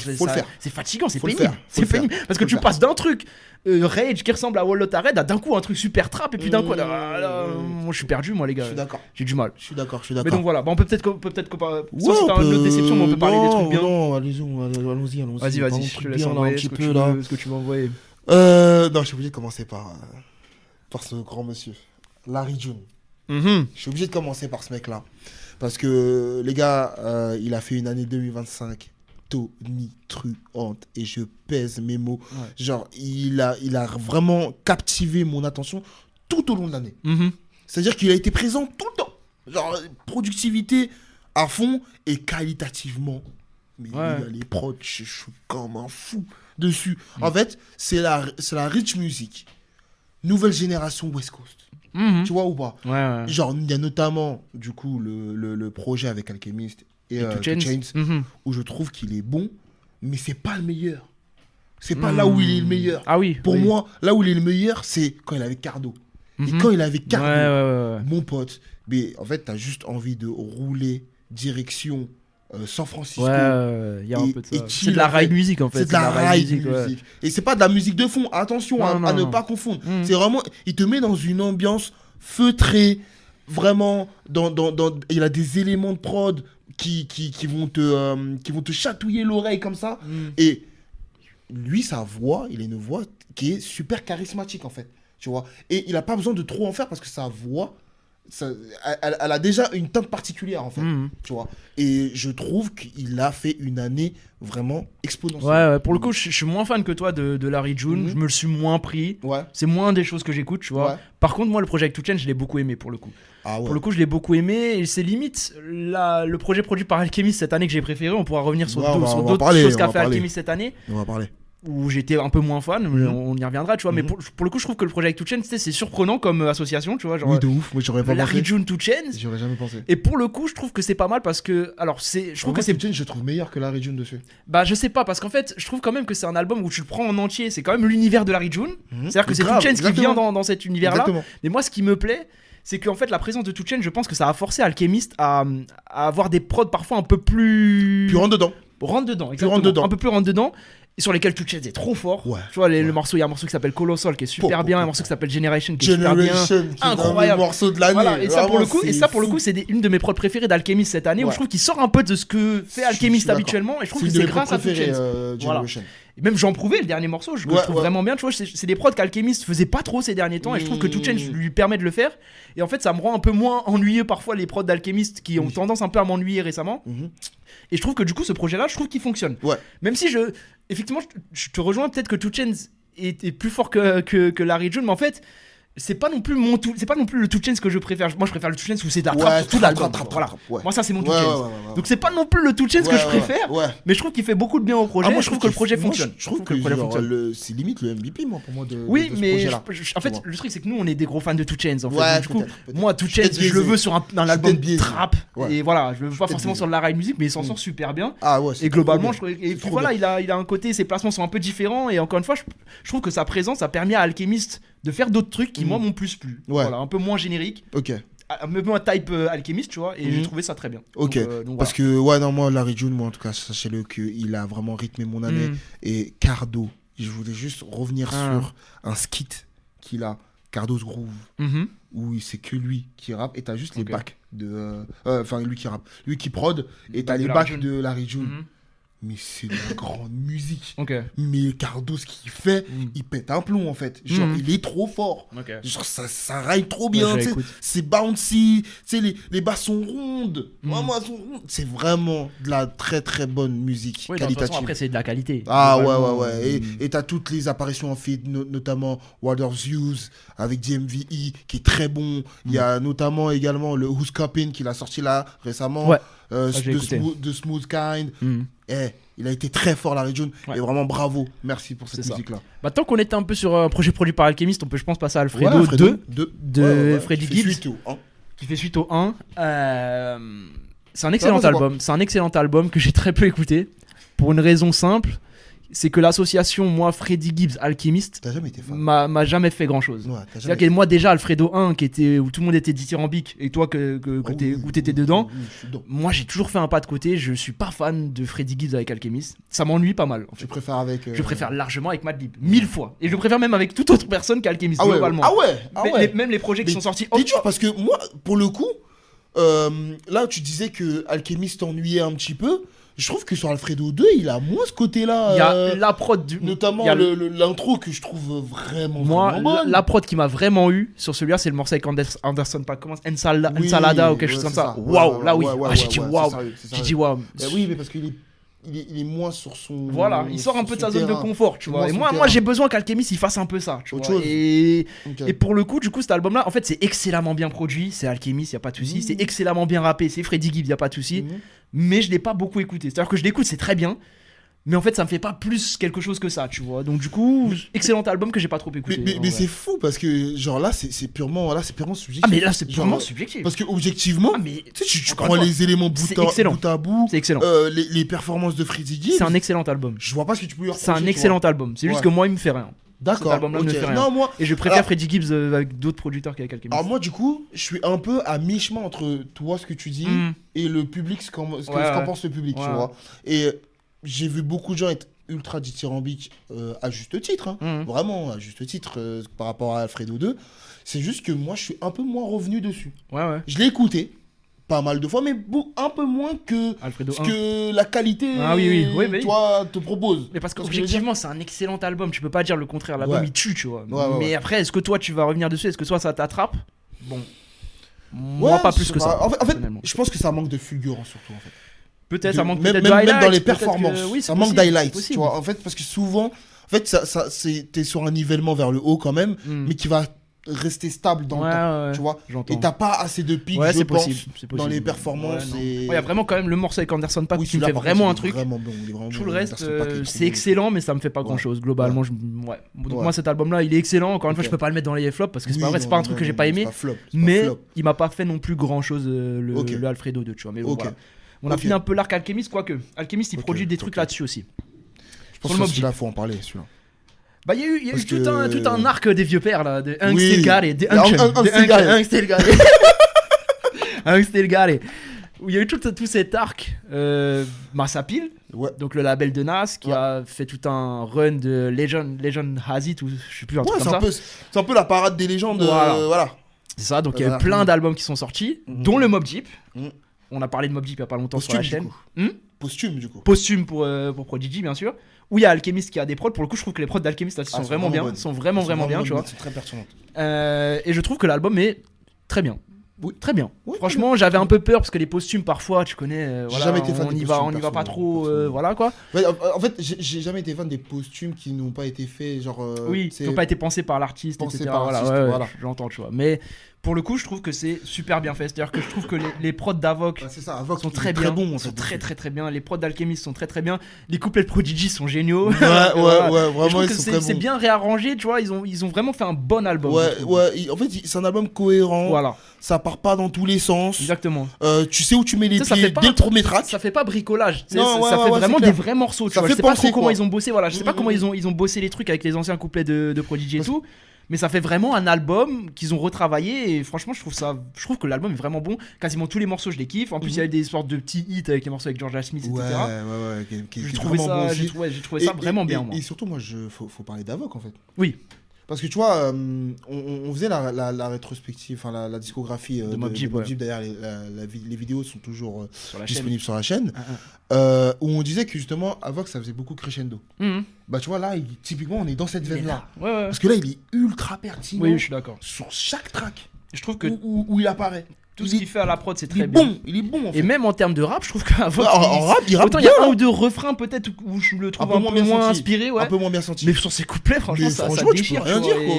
c'est fatigant, c'est pénible. C'est pénible. Parce que tu passes d'un truc Rage qui ressemble à Wall Lotared à d'un coup un truc super trap, et puis d'un coup, moi je suis perdu, moi les gars. Je suis d'accord. J'ai du mal. Je suis d'accord. Mais donc voilà, on peut peut-être sauf si t'as une autre déception, mais on peut parler des trucs bien. Non, allons-y. Vas-y, je te laisse envoyer ce que tu veux envoyer. Non, je suis obligé de commencer par ce grand monsieur, Larry June. Je suis obligé de commencer par ce mec-là. Parce que, les gars, il a fait une année 2025 tonitruante. Et je pèse mes mots. Ouais. Genre, il a vraiment captivé mon attention tout au long de l'année. C'est-à-dire qu'il a été présent tout le temps. Genre, productivité à fond et qualitativement. Mais les prods, je suis comme un fou dessus. En fait, c'est la rich music. Nouvelle génération West Coast. Tu vois ou pas? Genre, il y a notamment, du coup, le projet avec Alchemist et 2 Chainz, où je trouve qu'il est bon, mais c'est pas le meilleur. C'est pas là où il est le meilleur. Ah oui. Pour moi, là où il est le meilleur, c'est quand il est avec Cardo. Et quand il est avec Cardo, mon pote, mais en fait, t'as juste envie de rouler direction San Francisco. Il y a un peu de ça. C'est de la ride music en fait. C'est de la ride music. Et c'est pas de la musique de fond. Attention à ne pas confondre. C'est vraiment, il te met dans une ambiance feutrée. Vraiment, il a des éléments de prod qui vont te chatouiller l'oreille comme ça. Et lui, sa voix, il a une voix qui est super charismatique en fait. Tu vois. Et il a pas besoin de trop en faire parce que sa voix, elle a déjà une teinte particulière en fait, tu vois. Et je trouve qu'il a fait une année vraiment exponentielle. Pour le coup, je suis moins fan que toi de Larry June. Je me le suis moins pris. C'est moins des choses que j'écoute, tu vois. Par contre, moi, le projet avec 2 Chainz, je l'ai beaucoup aimé pour le coup. Pour le coup, je l'ai beaucoup aimé. Et c'est limite le projet produit par Alchemist cette année que j'ai préféré. On pourra revenir sur d'autres choses qu'a fait Alchemist cette année. On va parler. Où j'étais un peu moins fan, on y reviendra, tu vois. Mais pour le coup, je trouve que le projet avec 2 Chainz, c'est surprenant comme association, tu vois. Genre, oui, de ouf. Moi, j'aurais pas Larry June, 2 Chainz. J'aurais jamais pensé. Et pour le coup, je trouve que c'est pas mal parce que, alors, je trouve que c'est. 2 Chainz, je trouve meilleur que Larry June dessus. Bah, je sais pas, parce qu'en fait, je trouve quand même que c'est un album où tu le prends en entier. C'est quand même l'univers de Larry June. C'est-à-dire que c'est 2 Chainz qui vient dans cet univers-là. Exactement. Mais moi, ce qui me plaît, c'est qu'en fait, la présence de 2 Chainz, je pense que ça a forcé Alchemist à avoir des prods parfois un peu plus. Plus rentre dedans. Exactement. Un peu plus rentre dedans. Et sur lesquels 2 Chainz est trop fort. Tu vois, le morceau, il y a un morceau qui s'appelle Colossal qui est super bien, un morceau qui s'appelle Generation qui est super bien. Incroyable. Morceau de l'année. Voilà, et ça pour le coup, c'est une de mes prods préférées d'Alchemist cette année où je trouve qu'il sort un peu de ce que fait Alchemist habituellement et je trouve que c'est grâce à 2 Chainz. Voilà. Et même J'en Prouvais, le dernier morceau, je le trouve vraiment bien, tu vois, c'est des prods qu'Alchemist faisait pas trop ces derniers temps et je trouve que 2 Chainz lui permet de le faire. Et en fait, ça me rend un peu moins ennuyeux parfois les prods d'Alchemist qui ont tendance un peu à m'ennuyer récemment. Et je trouve que du coup, ce projet-là, je trouve qu'il fonctionne. Même si effectivement, je te rejoins peut-être que 2 Chainz est plus fort que Larry June, mais en fait, c'est pas non plus le 2 Chainz que je préfère. Moi, je préfère le 2 Chainz où c'est de la trappe sur tout l'album. Voilà. Moi, ça, c'est mon 2 Chainz. Donc, c'est pas non plus le 2 Chainz que je préfère, mais je trouve qu'il fait beaucoup de bien au projet. Moi, je trouve que le projet fonctionne. Je trouve que le projet fonctionne. C'est limite le MVP, moi, pour moi. Oui, mais en fait, le truc, c'est que nous, on est des gros fans de 2 Chainz. En fait. Du coup, moi, 2 Chainz, je le veux sur un album trap. Et voilà, je le veux pas forcément sur de la ride music, mais il s'en sort super bien. Et globalement, je trouve. Et puis voilà, il a un côté, ses placements sont un peu différents. Et encore une fois, je trouve que sa présence a permis à Alchemist de faire d'autres trucs qui moi m'ont plus plu. Voilà, un peu moins générique. Un peu moins type Alchemist, tu vois, et j'ai trouvé ça très bien. Donc, parce que moi Larry June, moi en tout cas, sachez-le qu'il a vraiment rythmé mon année. Et Cardo, je voulais juste revenir sur un skit qu'il a, Cardo's Groove, où c'est que lui qui rappe et t'as juste les backs de, enfin lui qui rappe, lui qui prod et t'as les backs de Larry June. mais c'est de la grande musique. Ok. Mais Cardo, ce qu'il fait, il pète un plomb en fait. Genre, il est trop fort. Ok. Genre, ça raille trop bien. Ouais, Tu sais, écoute. c'est bouncy. Tu sais, les basses sont rondes. Vraiment, elles sont rondes. C'est vraiment de la très très bonne musique. Oui, de toute qualitative. façon, après, c'est de la qualité. Ah ouais, Globalement, ouais, ouais. Et t'as toutes les apparitions en feed, notamment Waters Hughes avec DMVE qui est très bon. Il y a notamment également le Who's Coppin qu'il a sorti là récemment. Ouais. The j'ai écouté. Smooth Kind. Mm. Il a été très fort la région. Ouais. Et vraiment bravo. Merci pour cette C'est ça. musique-là. Bah, tant qu'on était un peu sur un projet produit par Alchemist, on peut, je pense, passer à Alfredo, Ouais, Alfredo 2 2 de Freddie Gibbs. Qui fait suite au 1. C'est un excellent c'est album. C'est un excellent album que j'ai très peu écouté. Pour une raison simple, c'est que l'association, moi, Freddie Gibbs, Alchemist, T'as jamais été fan. m'a jamais fait grand chose. Ouais, t'as C'est-à-dire que moi, déjà, Alfredo 1, où tout le monde était dithyrambique, et toi, où t'étais dedans, je suis dedans. moi, j'ai toujours fait un pas de côté. Je suis pas fan de Freddie Gibbs avec Alchemist. Ça m'ennuie pas mal. En fait. Tu préfères avec. Je préfère largement avec Madlib, 1000 fois. Et je préfère même avec toute autre personne qu'Alchemist, Ah ouais, globalement. ah ouais, ah Mais ouais. même les projets qui Mais sont sortis. C'est dur parce que moi, pour le coup, là, tu disais que Alchemist t'ennuyait un petit peu. Je trouve que sur Alfredo 2, il a moins ce côté-là. Il y a la prod du. Notamment il y a l'intro que je trouve vraiment, Moi, vraiment bonne. la prod qui m'a vraiment eu sur celui-là, c'est le morceau avec Anderson Paak. Comment Ensalada Oui, ou quelque chose ouais, comme c'est ça. ça. Waouh, Ouais, là oui. ouais, ouais, Ah, j'ai ouais, dit ouais, waouh. c'est sérieux, c'est J'ai sérieux. dit waouh. Oui, mais parce qu'il est, il est moins sur son. Voilà, il sort un peu de sa zone de confort, tu vois. Moins Et son moi, terrain. j'ai besoin qu'Alchemist il fasse un peu ça, tu Autre vois. chose. Et Ok. pour le coup, du coup, cet album-là, en fait, c'est excellemment bien produit. C'est Alchemist, y a pas de souci. C'est excellemment bien rappé. C'est Freddie Gibbs, y a pas de souci. Mais je l'ai pas beaucoup écouté. C'est-à-dire que je l'écoute, c'est très bien. Mais en fait, ça me fait pas plus quelque chose que ça, tu vois. Donc, du coup, excellent album que j'ai pas trop écouté. Mais en vrai. c'est fou parce que, genre là, c'est purement subjectif. Ah, mais là, c'est Genre, purement subjectif. Parce que, objectivement, Ah, mais tu sais, tu encore prends une fois, les éléments c'est bout excellent. à bout, C'est excellent. les performances de Freddie Gibbs. C'est un excellent album. Je vois pas ce que tu peux lui reprocher. C'est un tu excellent vois. album. C'est juste Ouais. que moi, il me fait rien. D'accord. Cet album-là ne ok. fait rien. Non, moi, Et je préfère Alors- Freddie Gibbs avec d'autres producteurs qu'avec Alchemist. alors moi, du coup, je suis un peu à mi-chemin entre toi, ce que tu dis, Mm. et le public, ce qu'en Ouais, qu'en ouais. pense le public, tu Ouais. vois. Et j'ai vu beaucoup de gens être ultra dithyrambiques à juste titre, hein. Mhm. Vraiment à juste titre par rapport à Alfredo 2. C'est juste que moi, je suis un peu moins revenu dessus. Ouais, ouais. Je l'ai écouté pas mal de fois, mais un peu moins que Alfredo ce 1. que la qualité, Ah oui, mais- toi, te propose. Mais parce Tu vois ce que je veux dire qu'objectivement, c'est un excellent album. Tu peux pas dire le contraire. L'album, Ouais. il tue, tu vois. Ouais, mais ouais. après, est-ce que toi, tu vas revenir dessus? Est-ce que toi, ça t'attrape? Bon. Moi, Ouais, pas je plus sais que pas. ça. En fait, personnellement. je pense que ça manque de fulgurance surtout, en fait. Peut-être, ça manque même, peut-être même, de même dans highlights, les peut-être que- performances. oui, c'est ça manque possible, d'highlights, c'est tu possible. vois. En fait, parce que souvent, en fait, t'es sur un nivellement vers le haut quand même, Mm. mais qui va rester stable dans Ouais, le temps, ouais, tu vois. j'entends. Et t'as pas assez de pics, Ouais, je c'est pense, possible, c'est dans possible. les performances. Ouais, non. et... Ouais, il y a vraiment quand même le morceau avec Anderson Paak Oui, qui me celui-là, fait par vraiment contre, un il est truc. Vraiment bon, il est vraiment Tout bon. le reste, Anderson Paak est trop c'est bon. excellent, mais ça me fait pas grand chose. Globalement, ouais. Donc, moi, cet album-là, il est excellent. Encore une fois, Ok. je peux pas le mettre dans les flops parce que c'est Oui, pas vrai, c'est pas un non, truc non, que j'ai non, pas c'est aimé. pas flop, c'est pas Mais flop. il m'a pas fait non plus grand chose, Ok. le Alfredo 2, tu vois. Mais bon, Ok. voilà. On a Ok. fini un peu l'arc Alchemist, quoique. Alchemist, il Ok, produit des trucs ok. là-dessus aussi. Je pense Sur le que Mobb celui-là, faut en parler, celui-là. Bah, il y a eu Parce tout que- un arc des vieux pères là, de Oui. Angstelgare, de Angstelgare. Angstelgare. Où il y a eu tout cet arc Massapil, Ouais. donc le label de Nas, qui Ouais. a fait tout un run de Legend Has It, ou je sais plus, un truc Ouais, comme ça. c'est un peu la parade des légendes. Voilà. Voilà. C'est ça, donc il y a eu Voilà. plein d'albums qui sont sortis, dont le Mobb Deep. Mhm. On a parlé de Mobb Deep il y a pas longtemps sur Posthume, la du chaîne. coup. Posthume, du coup. Posthume pour Prodigy, bien sûr. Où il y a Alchemist qui a des prods. Pour le coup, je trouve que les prods d'Alchemist sont Ah, vraiment bien. bonnes. Sont vraiment bien, tu vois. C'est très pertinent. Et je trouve que l'album est très bien. Oui. Très bien. Oui, Franchement, j'avais un peu peur parce que les posthumes, parfois, tu connais, J'ai voilà, jamais été fan on des y va posthumes, pas trop, personnellement. voilà quoi. Ouais, en fait, j'ai jamais été fan des posthumes qui n'ont pas été faits, genre. Oui, qui n'ont pas été pensés par l'artiste, Pensés etc. par Voilà, l'artiste, ouais, voilà. j'entends, tu vois. Mais pour le coup, je trouve que c'est super bien fait. C'est-à-dire que je trouve que les prods d'Avoc C'est ça, Avox sont il est très bien, bons, en sont fait. très bien. Les prods d'Alchemist sont très bien. Les couplets de Prodigy sont géniaux. Ouais, Voilà. ouais, Et je vraiment, trouve ils que sont c'est très c'est bons. bien réarrangé, tu vois. Ils ont vraiment fait un bon album. je Ouais, trouve. ouais, en fait, c'est un album cohérent. Voilà, Ça part pas dans tous les sens. exactement. Tu sais où tu mets les Ça pieds fait pas dès un le premier track. Ça fait pas bricolage, tu sais, Non, ouais, ça ouais, fait ouais, vraiment c'est des clair. vrais morceaux, tu Ça vois. fait Je sais pas penser, trop comment quoi. ils ont bossé, voilà, je sais pas comment Mhm. ils ont bossé les trucs avec les anciens couplets de Prodigy et tout, mais ça fait vraiment un album qu'ils ont retravaillé et franchement, je trouve que l'album est vraiment bon. Quasiment tous les morceaux, je les kiffe. En plus, il y a des sortes de petits hits avec les morceaux avec Georgia Smith, Ouais, etc. ouais, qui J'ai est trouvé vraiment bon ça, aussi. j'ai trouvé ça vraiment bien, moi. Et surtout, moi, faut parler d'Avoc, en fait. Oui. Parce que tu vois, on faisait la rétrospective, enfin la discographie de Mobb Deep. D'ailleurs, les vidéos sont toujours disponibles sur la chaîne. Où on disait que justement, Avox, ça faisait beaucoup crescendo. Bah tu vois, là, typiquement, on est dans cette veine-là. Ouais. Parce que là, il est ultra pertinent. Oui, je suis d'accord. Sur chaque track. Je trouve que où il apparaît. tout ce qu'il fait à la prod, c'est très bien. Il est bon, en fait. Et même en termes de rap, je trouve qu'Avox. En rap, il rappe autant il bien. y a un ou deux refrains peut-être où je le trouve un peu moins inspiré, ouais. Un peu moins bien senti. Mais sur ses couplets, franchement, ça franchement, déchire. tu peux rien tu vois. dire, quoi.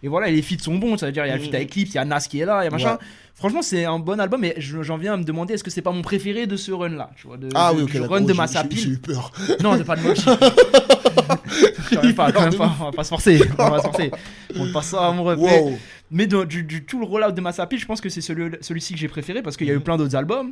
Et voilà, les feats sont bons, ça veut dire il y a le feat avec Clips, il y a Nas qui est là, il y a machin. Franchement, c'est un bon album, mais j'en viens à me demander est-ce que c'est pas mon préféré de ce run-là, tu vois, oui, ok, du run de Massapil. J'ai eu peur. Non, c'est pas de Mobb Deep. Quand même pas, on va pas se forcer. On passe ça amoureux. Mais du tout le rollout de Massapil, je pense que c'est celui-ci que j'ai préféré parce qu'il y a eu plein d'autres albums.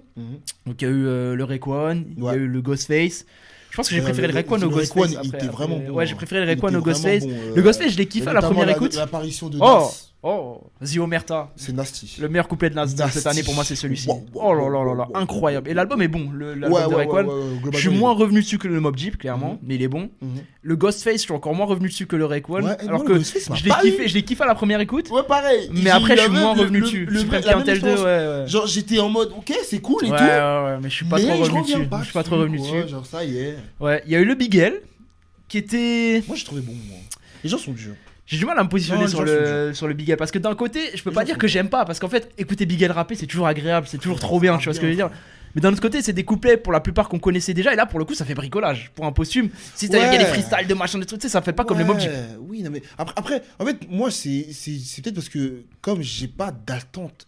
Donc il y a eu le Rayquan, il y a eu le Ghostface. Je pense que j'ai préféré le Rayquan au Ghostface. Il était vraiment bon. Ouais, j'ai préféré le Rayquan au Ghostface. Le Ghostface, je l'ai kiffé à la première écoute. L'apparition de Nas. The Omerta. C'est nasty. Le meilleur couplet de Nas cette année pour moi, c'est celui-ci. Oh là là, incroyable. Et l'album est bon, l'album de Rayquan. Je suis moins revenu dessus que le Mobb Deep, clairement, mais il est bon. Le Ghostface, je suis encore moins revenu dessus que le Rayquan. Alors que je l'ai kiffé à la première écoute. Ouais, pareil. Mais après, je suis moins revenu dessus. Supreme Clientele 2, ouais. Genre, j'étais en mode, ok, c'est cool et tout. Ouais, mais je suis pas trop revenu dessus. Je suis pas trop revenu dessus. Genre, ça y est. Ouais, il y a eu le Big L qui était. Moi, je trouvais bon, moi. Les gens sont durs. J'ai du mal à me positionner sur le Big L parce que d'un côté, je peux pas dire que j'aime pas parce qu'en fait, écouter Big L rapper, c'est toujours agréable, c'est toujours trop bien, tu vois ce que je veux dire. Mais d'un autre côté, c'est des couplets pour la plupart qu'on connaissait déjà et là, pour le coup, ça fait bricolage. Pour un posthume, si c'est-à-dire qu'il y a des freestyles de machin, des trucs, tu sais, ça fait pas comme les Mobb Deep. Oui, non mais après, en fait, moi, c'est peut-être parce que comme j'ai pas d'attente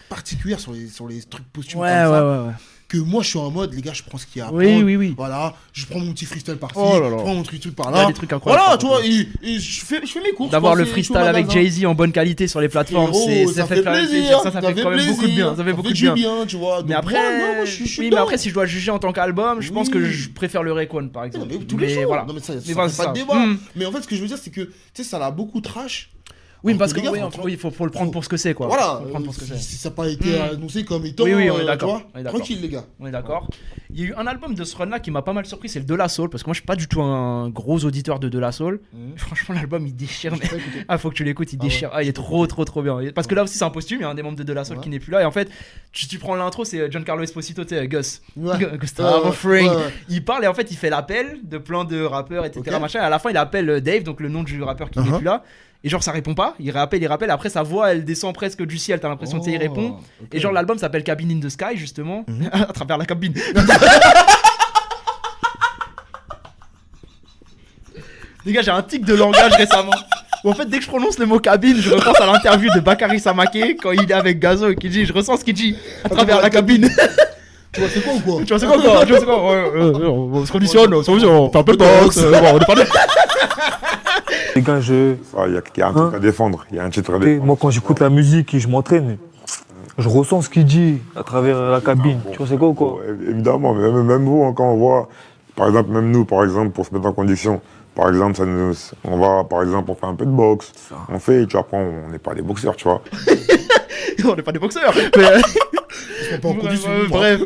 particulière sur les trucs posthumes comme ça. Que moi je suis en mode les gars je prends ce qu'il y a à prendre. Oui. Voilà, je prends mon petit freestyle par-ci, je prends mon truc par là. Des trucs incroyables. Voilà, tu vois, et je fais mes courses. D'avoir le freestyle avec Jay-Z en bonne qualité sur les plateformes, ça fait plaisir. Ça fait quand même beaucoup de bien. Ça fait beaucoup de bien, tu vois. Mais après, mais après si je dois juger en tant qu'album, je pense que je préfère le Rayquan par exemple. Mais tous les jours. Non mais ça fait pas de débat. Mais en fait ce que je veux dire c'est que tu sais ça l'a beaucoup trash. Oui, parce que il faut le prendre pour ce que c'est quoi. Voilà, si ça n'a pas été annoncé comme étant. Oui, on est d'accord. Tranquille, les gars. On est d'accord. Il y a eu un album de ce run là qui m'a pas mal surpris, c'est le De La Soul, parce que moi je suis pas du tout un gros auditeur de La Soul. Franchement, l'album il déchire. Faut que tu l'écoutes, il déchire. Il est trop bien. Parce que là aussi c'est un posthume, il y a un des membres de La Soul qui n'est plus là. Et en fait, tu prends l'intro, c'est Giancarlo Esposito, tu sais, Gus. Gustavo Fring. Il parle et en fait il fait l'appel de plein de rappeurs, etc. Machin. Et à la fin, il appelle Dave, donc le nom du rappeur qui n'est plus là. Et genre ça répond pas, il rappelle, après sa voix elle descend presque du ciel, t'as l'impression qu'il répond. Et genre l'album s'appelle Cabin in the Sky justement, à travers la cabine. Les gars, j'ai un tic de langage récemment. Où en fait dès que je prononce le mot cabine, je repense à l'interview de Bakary Samake quand il est avec Gazo et qu'il dit je ressens ce qu'il dit à travers la cabine. Tu vois c'est quoi ou quoi? On se conditionne, on fait un peu de boxe, on est pas de... Les gars, il y a un truc à défendre. Il y a un titre à défendre. Moi, quand j'écoute la musique et je m'entraîne, je ressens ce qu'il dit à travers la cabine. Tu vois, c'est quoi ou quoi? Évidemment, même vous, quand on voit, par exemple, même nous, par exemple, pour se mettre en condition, par exemple, on va, par exemple, on fait un peu de boxe. On fait, tu vois, après, on n'est pas des boxeurs, tu vois. On n'est pas des boxeurs. Bref.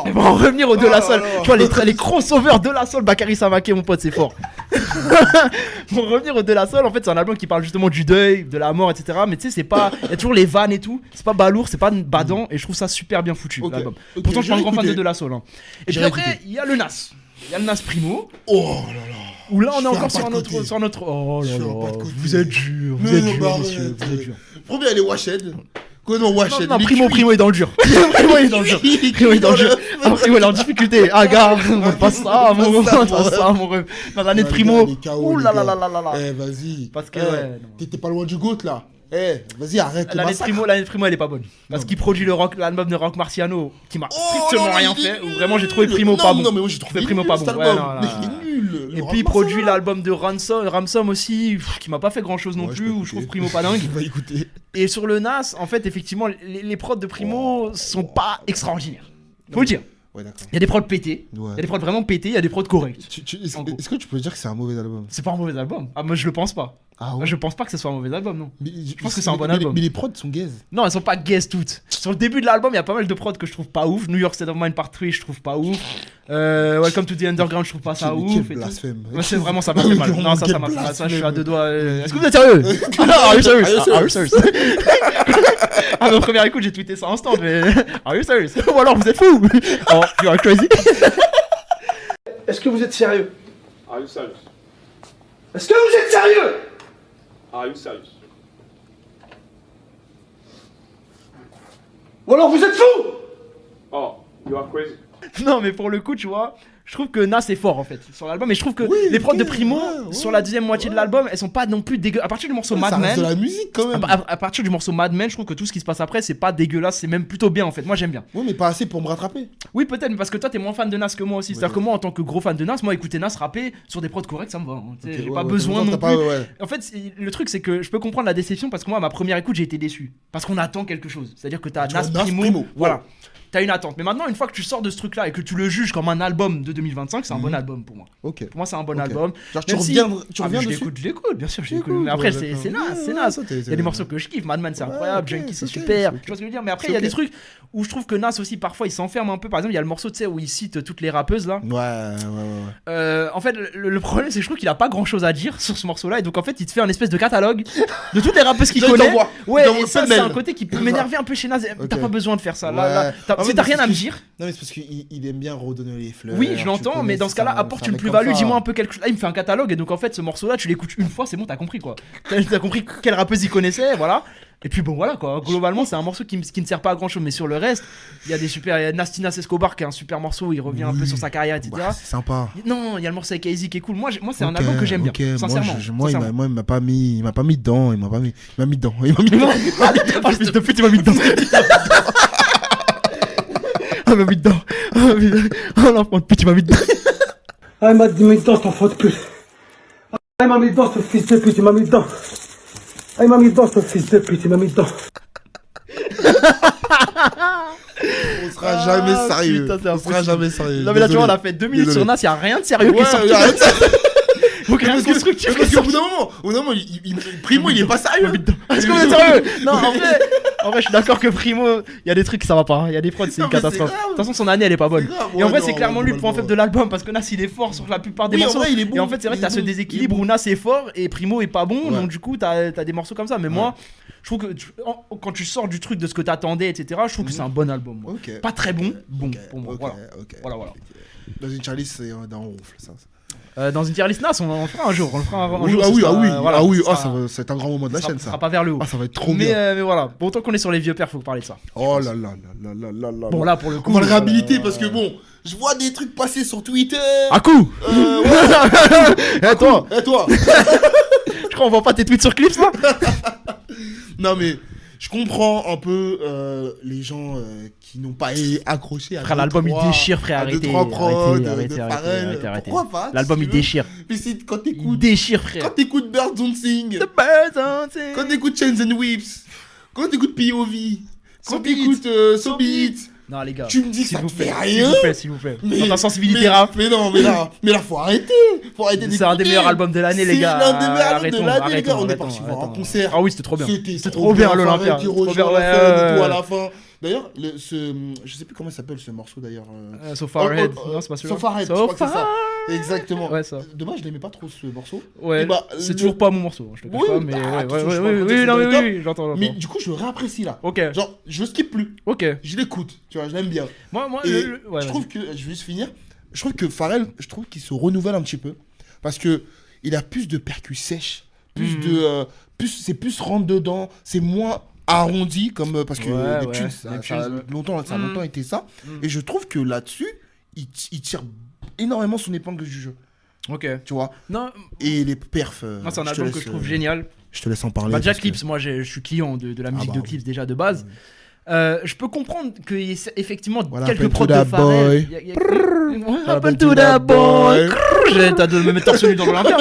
Mais bon, revenir au De La Soul. Tu vois, les crossovers De La Soul, Bakary Samake, mon pote, c'est fort. Pour revenir au De La Soul, en fait, c'est un album qui parle justement du deuil, de la mort, etc. Mais tu sais, c'est pas. Il y a toujours les vannes et tout. C'est pas balourd, c'est pas badant. Et je trouve ça super bien foutu, l'album. Pourtant, je suis un grand fan de La Soul. Et puis après, il y a le Nas. Il y a le Nas Primo. Oh là là. Où là, on est encore sur notre. Oh là là. Vous êtes dur, monsieur. Vous êtes dur. Premier, elle est Washed. Non, Primo est dans le dur. Primo est dans le dur. Primo est en difficulté. Gars, on passe ça, mon ref. Dans l'année de Primo. Ouh là là là là là. Vas-y. Parce que t'étais pas loin du GOAT là. Vas-y, arrête. L'année de Primo, elle est pas bonne. Parce qu'il produit l'album de Rock Marciano qui m'a strictement rien fait. Où vraiment j'ai trouvé Primo pas bon. Non, mais moi j'ai trouvé Primo pas bon. Nul. Et puis il produit l'album de Ransom aussi, qui m'a pas fait grand chose non plus. Où je trouve Primo pas dingue. Et sur le Nas, en fait, effectivement, les prods de Primo sont pas extraordinaires. Faut le dire. Ouais, d'accord. Il y a des prods pétés, il Ouais. y a des prods vraiment pétés, il y a des prods corrects. Est-ce En gros. est-ce que tu peux dire que c'est un mauvais album? C'est pas un mauvais album. Ah, moi je le pense pas. Ah Moi, je pense pas que ce soit un mauvais album, non. Je pense que c'est un bon album. Mais les prods sont gaze. Non, elles sont pas gaze toutes. Sur le début de l'album, il y a pas mal de prods que je trouve pas ouf. New York State of Mind Part 3, je trouve pas ouf. Welcome to the Underground, je trouve pas ça ouf. Quel et tout. blasphème. Ouais, c'est vraiment, ça m'a fait mal. Non, ça Quel m'a fait mal. Ça, je suis à blasphème. 2 doigts. Est-ce que vous êtes sérieux? Are you serious? Are you serious? À ma première écoute, j'ai tweeté ça instant, mais. Are you serious? Ou alors vous êtes fous? Oh, you are crazy. Est-ce que vous êtes sérieux? Are you serious? Est-ce que vous êtes sérieux? Are you serious? Ou alors vous êtes fous? Oh, you are crazy. Non, mais pour le coup, tu vois, je trouve que Nas est fort en fait sur l'album. Et je trouve que Oui, les prods de ok, Primo ouais, sur la deuxième moitié de l'album, elles sont pas non plus dégueu. À partir du morceau Ça Mad reste de Men. la musique quand même. À partir du morceau Mad Men, je trouve que tout ce qui se passe après, c'est pas dégueulasse, c'est même plutôt bien en fait. Moi j'aime bien. Oui, mais pas assez pour me rattraper. Oui, peut-être, mais parce que toi t'es moins fan de Nas que moi aussi. C'est-à-dire que moi, en tant que gros fan de Nas, moi écouter Nas rapper sur des prods corrects, ça me va. Hein. Tu sais, j'ai pas besoin non plus. En fait, le truc c'est que je peux comprendre la déception parce que moi, à ma première écoute, j'ai été déçu. Parce qu'on attend quelque chose. C'est-à-dire que t'as Tu Nas vois, Nas Primo, Primo, voilà. T'as une attente. Mais maintenant, une fois que tu sors de ce truc-là et que tu le juges comme un album de 2025, c'est un bon album pour moi. Ok. Pour moi, c'est un bon Ok. album. Genre, tu Même si- reviens, tu Ah, mais reviens je dessus. l'écoute, bien sûr, je Tu l'écoute. l'écoutes, Mais après, ouais, c'est d'accord. Nas, c'est Ouais, Nas. ça, Il y a des morceaux que je kiffe. Madman, c'est Ouais, incroyable. ok, Junkie, c'est c'est ok, super. c'est ok. Tu vois ce que je veux dire? Mais après, C'est il y a ok. des trucs où je trouve que Nas aussi, parfois, il s'enferme un peu. Par exemple, il y a le morceau, tu sais, où il cite toutes les rappeuses là. Ouais. En fait, le problème, c'est que je trouve qu'il a pas grand chose à dire sur ce morceau-là. Et donc, en fait, il te fait un espèce de catalogue de toutes les rappeuses qu'il Là, il connaît. t'envoie. Ouais, Il t'envoie et ça, pêle-mêle. c'est un côté qui peut m'énerver un peu chez Nas. T'as Ok. pas besoin de faire ça. Ouais. Là, Ah, si mais t'as parce rien à que- me dire. Non, mais c'est parce qu'il aime bien redonner les fleurs. Oui, je tu l'entends, connais, mais dans ce cas-là, c'est un- apporte c'est un une mec comme plus-value, ça. dis-moi un peu quelque chose. Là, il me fait un catalogue, et donc en fait, ce morceau-là, tu l'écoutes une fois, c'est bon, t'as compris quoi. T'as compris quelle rappeuse il connaissait, voilà. Et puis bon, voilà quoi. Globalement, c'est un morceau qui ne sert pas à grand chose, mais sur le reste, il y a des super. Il y a Nasty Escobar qui est un super morceau, il revient un peu Oui. sur sa carrière, etc. Ouais, c'est sympa. Non, il y a le morceau avec AZ qui est cool. Moi, c'est un Ok, album que j'aime bien, ok, sincèrement. Moi, il m'a pas mis dedans. Il m'a mis dedans. Ah, fils de pute, il m'a mis dedans. Ah, il m'a mis dedans. Oh, l'enfant de pute, il m'a mis dedans. Ah, il m'a mis dedans, cet enfant de pute. Ah, il m'a mis dedans, ce fils de pute, il m'a mis dedans. Ah, il m'a mis dedans, ce fils de pute, il m'a mis dedans. On sera jamais sérieux. putain, c'est On sera impossible. jamais sérieux. Non, mais là, tu vois, on a Désolé. fait 2 minutes Désolé. sur Nas, il y a rien de sérieux qui est Ouais, sorti. arrête ça. Donc, rien de constructif. Parce qu'au bout d'un moment, Primo, il est pas sérieux. Est-ce qu'on est sérieux? Non, en vrai, je suis d'accord que Primo, il y a des trucs, ça va pas. Il y a des prods, c'est Non, une mais c'est catastrophe. grave. De toute façon, son année, elle est pas bonne. C'est grave, Et en ouais, vrai, non, c'est clairement lui le point globalement. faible de l'album parce que Nas, il est fort sur la plupart des Oui, en morceaux. vrai, il est bon. Et en fait, c'est vrai que Il t'as est ce bon. déséquilibre Il est où Nas est fort et Primo est pas bon. Ouais. Donc, du coup, t'as des morceaux comme ça. Mais moi, je trouve que quand tu sors du truc de ce que t'attendais, etc., je trouve que c'est un bon album. moi. Ok. Pas très bon, bon Ok, pour moi. ok, Voilà. ok. Voilà. Dans une Charlie, c'est dans ronfle, ça. Dans une tier list Nas, on le fera un jour. On le fera un Oui, jour. ah ce oui, sera- ah oui, voilà, ah oui, ce ah, sera- ça va être un grand moment de la chaîne, ça ça. sera pas vers le haut. Ah, ça va être trop mais, bien. mais voilà, bon, tant qu'on est sur les vieux pères, faut parler de ça. Oh là là là là là là. Bon, là, pour le coup. On va le réhabiliter euh, parce que bon, je vois des trucs passer sur Twitter. À coup Ouais, Eh, toi et toi Je crois qu'on voit pas tes tweets sur Clips là. Non mais je comprends un peu les gens qui n'ont pas accroché à Frère, deux, l'album il trois- déchire, frère, à deux, arrêtez. trois prods, Arrêtez, de arrêtez, Pharrell. arrêtez, arrêtez. Pourquoi pas L'album si il tu veux. déchire. Mais si quand Il t'écoutes déchire, frère. quand t'écoutes Birds Don't Sing, The birds don't sing. quand t'écoutes Chains and Whips, quand t'écoutes POV, quand So Beat. t'écoutes So Beat, Non, les gars. tu me dis que s'il ça vous te fait plaît, rien. s'il vous plaît. Dans ta sensibilité rap. Mais non, mais là, faut arrêter. Faut arrêter C'est un des d'écouter. meilleurs albums de l'année, les gars. C'est l'un des meilleurs albums de Arrêtons, l'année, les gars. arrêtons, On est arrêtons, parti voir un arrêtons. concert. Ah oui, c'était trop bien. C'était trop bien à Pharrell l'Olympia. qui C'était trop rejoint bien, la scène et tout ouais. à la fin. D'ailleurs, je sais plus comment ça s'appelle ce morceau d'ailleurs. So Far Ahead. Oh, Non, c'est pas celui-là. So Far Ahead, je So crois que c'est ça. Far- Exactement. Ouais, ça. Dommage, je l'aimais pas trop ce morceau. Ouais, Et bah, c'est le- toujours pas mon morceau, je te cache Oui, pas, mais bah, ouais, attention, ouais, je ouais, suis pas en train de oui, dire oui, que non, c'est oui, dans le oui, j'entends. Mais du coup, je le réapprécie là. Ok, Genre, je le skip plus. ok. Je l'écoute, tu vois, je l'aime bien. Moi, Et ouais, je vas-y. trouve que, je vais juste finir, je trouve que Pharrell, je trouve qu'il se renouvelle un petit peu. Parce que il a plus de percus sèches, c'est plus rentre dedans, c'est moins arrondi comme parce que Ouais, les ouais, tunes, même ça a chose, ouais. longtemps été ça. Et je trouve que là-dessus, il tire énormément son épingle du jeu, Ok. tu vois. Non, Et les perfs. moi, c'est un je te album que laisse, je trouve génial. Je te laisse en parler. Bah, déjà, parce que- Clips, moi, je suis client de la musique bah, de oui. Clips déjà de base. Je peux comprendre qu'il y ait effectivement Voilà, quelques happen to prods de that Pharrell. boy. Happen to that boy. T'as de me mettre torse nu dans l'Olympia.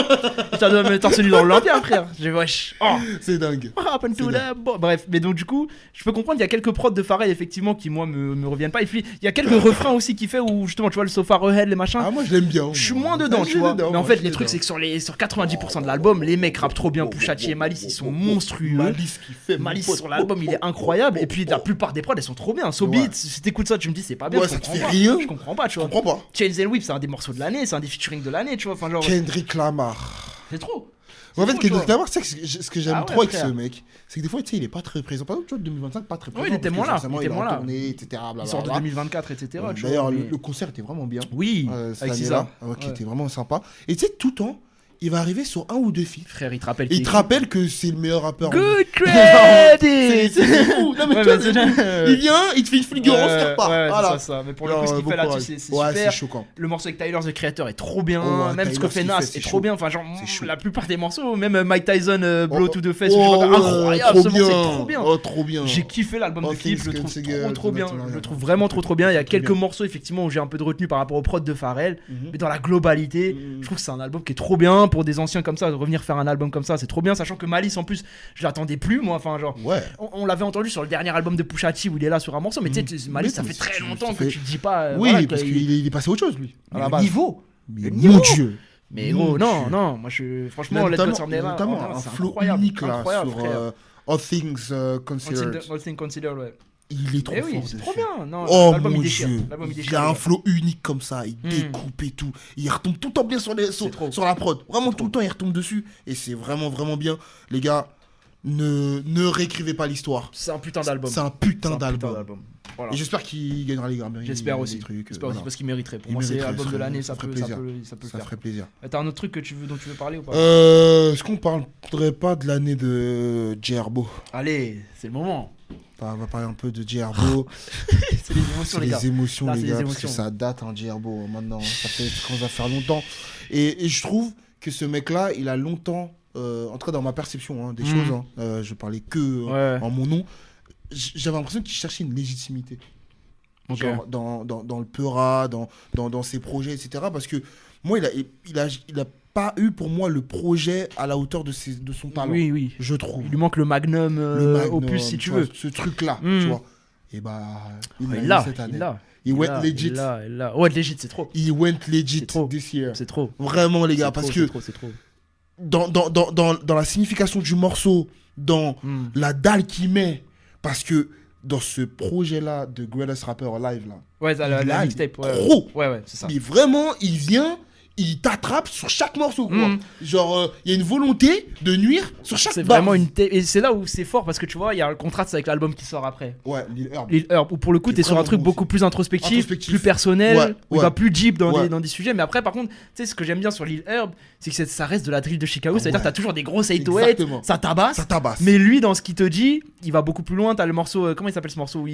T'as de me mettre torse nu dans l'Olympia, frère. J'ai wesh. Oh. C'est dingue. Happen to C'est that boy. Bref, mais donc du coup, je peux comprendre, il y a quelques prods de Pharrell effectivement qui moi me reviennent pas. Et puis il y a quelques refrains aussi qui fait où justement tu vois le so far ahead, les machins. Ah, moi je l'aime bien. Je suis moins dedans, Je tu vois. dedans, Mais en moi, fait, je les trucs, dedans. c'est que sur 90% de l'album, les mecs rappent trop bien. Pusha T et Malice, ils sont monstrueux. Malice qui fait. Malice sur l'album, il est incroyable. Et puis la plupart des prods, elles sont trop bien. So Ouais. Beat, si t'écoutes ça, tu me dis c'est pas bien. Ouais, je ça te comprends fait pas. rien. Je comprends pas, tu Je vois. comprends pas. Chains and Whip, c'est un des morceaux de l'année, c'est un des featuring de l'année, tu vois. Enfin, genre, Kendrick Lamar. c'est trop. En fait, trop, Kendrick tu vois. Lamar, c'est ce que j'aime Ah ouais, trop avec frère. ce mec. C'est que des fois, tu sais, il est pas très présent. Par exemple, tu vois, 2025, pas très présent. Ouais, il était parce que moins là, forcément, il était est moins en là. tournée, etc. Il blablabla. sort de 2024, etc. tu vois, D'ailleurs, mais- le concert était vraiment bien. Oui, Cette avec année-là, Cisa. qui Ouais. était vraiment sympa. Et tu sais, tout le temps, il va arriver sur un ou deux feats. Frère, il te rappelle. Et il te rappelle que c'est le meilleur rappeur. Good C'est credit. fou. Non, mais Ouais, tu vois, mais c'est- il vient, il te fait une fulgurance, il repart. Ouais, Voilà. c'est ça. Mais pour le Non, coup, ce qu'il bon fait là-dessus, courage. c'est Ouais, super. c'est choquant. Le morceau avec Tyler, The Creator, est trop bien. Oh, Même ce que Tyler, fait ce Nas qu'il fait, est c'est trop chaud. bien. Enfin, genre, C'est chaud. la plupart des morceaux, même Mike Tyson, Blow Oh, to the Face, oh, incroyable. Ce trop morceau est bien. trop bien. Oh, trop bien. J'ai kiffé l'album Oh, de Clip, Things je le trouve Consider, trop bien. Jonathan Je le Ryan. trouve vraiment trop bien. Il y a Trop quelques bien. morceaux effectivement où j'ai un peu de retenue par rapport aux prods de Pharrell, Mhm. mais dans la globalité, je trouve que c'est un album qui est trop bien pour des anciens comme ça. De revenir faire un album comme ça, c'est trop bien. Sachant que Malice en plus, je l'attendais plus moi. Enfin genre, Ouais. on l'avait entendu sur le dernier album de Pusha T où il est là sur un morceau, mais tu sais, Malice, ça Mais fait c'est- très ça longtemps que fait- tu te dis pas. Oui, voilà, parce quoi, qu'il est passé à autre chose, lui. À la le base. niveau. Mais Le mon niveau. Dieu. Mais Mon gros, non, Dieu. non, moi je franchement, Let's Go From Never, notamment oh, un c'est flow incroyable, unique là incroyable, sur frère. All Things Considered. All Things Considered, ouais. Il est trop Eh oui, fort c'est dessus. trop bien. Non, Oh l'album mon il déchire. Dieu, L'album il il déchire. a les un gars. flow unique comme ça, il découpe et tout, il retombe tout le temps bien sur C'est trop. sur la prod, vraiment C'est tout le temps il retombe dessus et c'est vraiment vraiment bien. Les gars, ne réécrivez pas l'histoire. C'est un putain d'album. C'est un putain d'album. Voilà. Et j'espère qu'il gagnera les Grammy. J'espère les aussi. trucs, J'espère aussi voilà. parce qu'il mériterait. Pour Il moi, c'est mériterait, l'album de l'année, ça ferait peut plaisir. le Ça faire. ferait plaisir. T'as un autre truc dont tu veux parler ou pas Est-ce qu'on parlerait pas de l'année de J-Herbo? Allez, c'est le moment. On va parler un peu de J-Herbo. C'est les émotions, C'est les gars. les émotions, Là, les c'est gars, les parce que émotions. ça date, hein, J-Herbo, maintenant. Ça commence à faire longtemps. Et je trouve que ce mec-là, il a longtemps, en tout cas dans ma perception des choses, je parlais que Ouais. en mon nom, j'avais l'impression qu'il cherchait une légitimité. Ok. Genre dans le Peura, dans ses projets, etc. Parce que moi, il a pas eu pour moi le projet à la hauteur de son talent. Oui, oui. Je trouve. Il lui manque le Magnum, Le Magnum, Opus, si tu vois, veux. ce truc-là, Mm. tu vois. Et bah, il Il l'a eu l'a, cette année. il l'a. Il went legit. Il l'a. Ouais, legit, c'est trop. Il went legit C'est trop. this year. C'est trop. Vraiment, les gars, C'est parce trop, que c'est trop. dans la signification du morceau, dans Mm. la dalle qu'il met, parce que dans ce projet-là de Greatest Rapper Alive, là, Ouais, la il a mixtape. Ouais, trop. ouais, c'est ça. mais vraiment, il vient, il t'attrape sur chaque morceau, quoi. Mm. Genre, il y a une volonté de nuire sur chaque C'est barre. vraiment et c'est là où c'est fort parce que tu vois, il y a le contraste avec l'album qui sort après. Ouais, Lil Herb. Lil Herb, où pour le coup, Qui est t'es sur un vraiment truc bon beaucoup aussi. plus introspectif, Introspectif. plus personnel, Ouais, où il ouais. va plus deep dans, Ouais. dans des sujets. Mais après, par contre, tu sais, ce que j'aime bien sur Lil Herb, c'est que ça reste de la drill de Chicago. C'est-à-dire Ouais. que t'as toujours des grosses 808, Exactement. ça tabasse. Ça tabasse. Mais lui, dans ce qu'il te dit, il va beaucoup plus loin. T'as le morceau, comment il s'appelle ce morceau où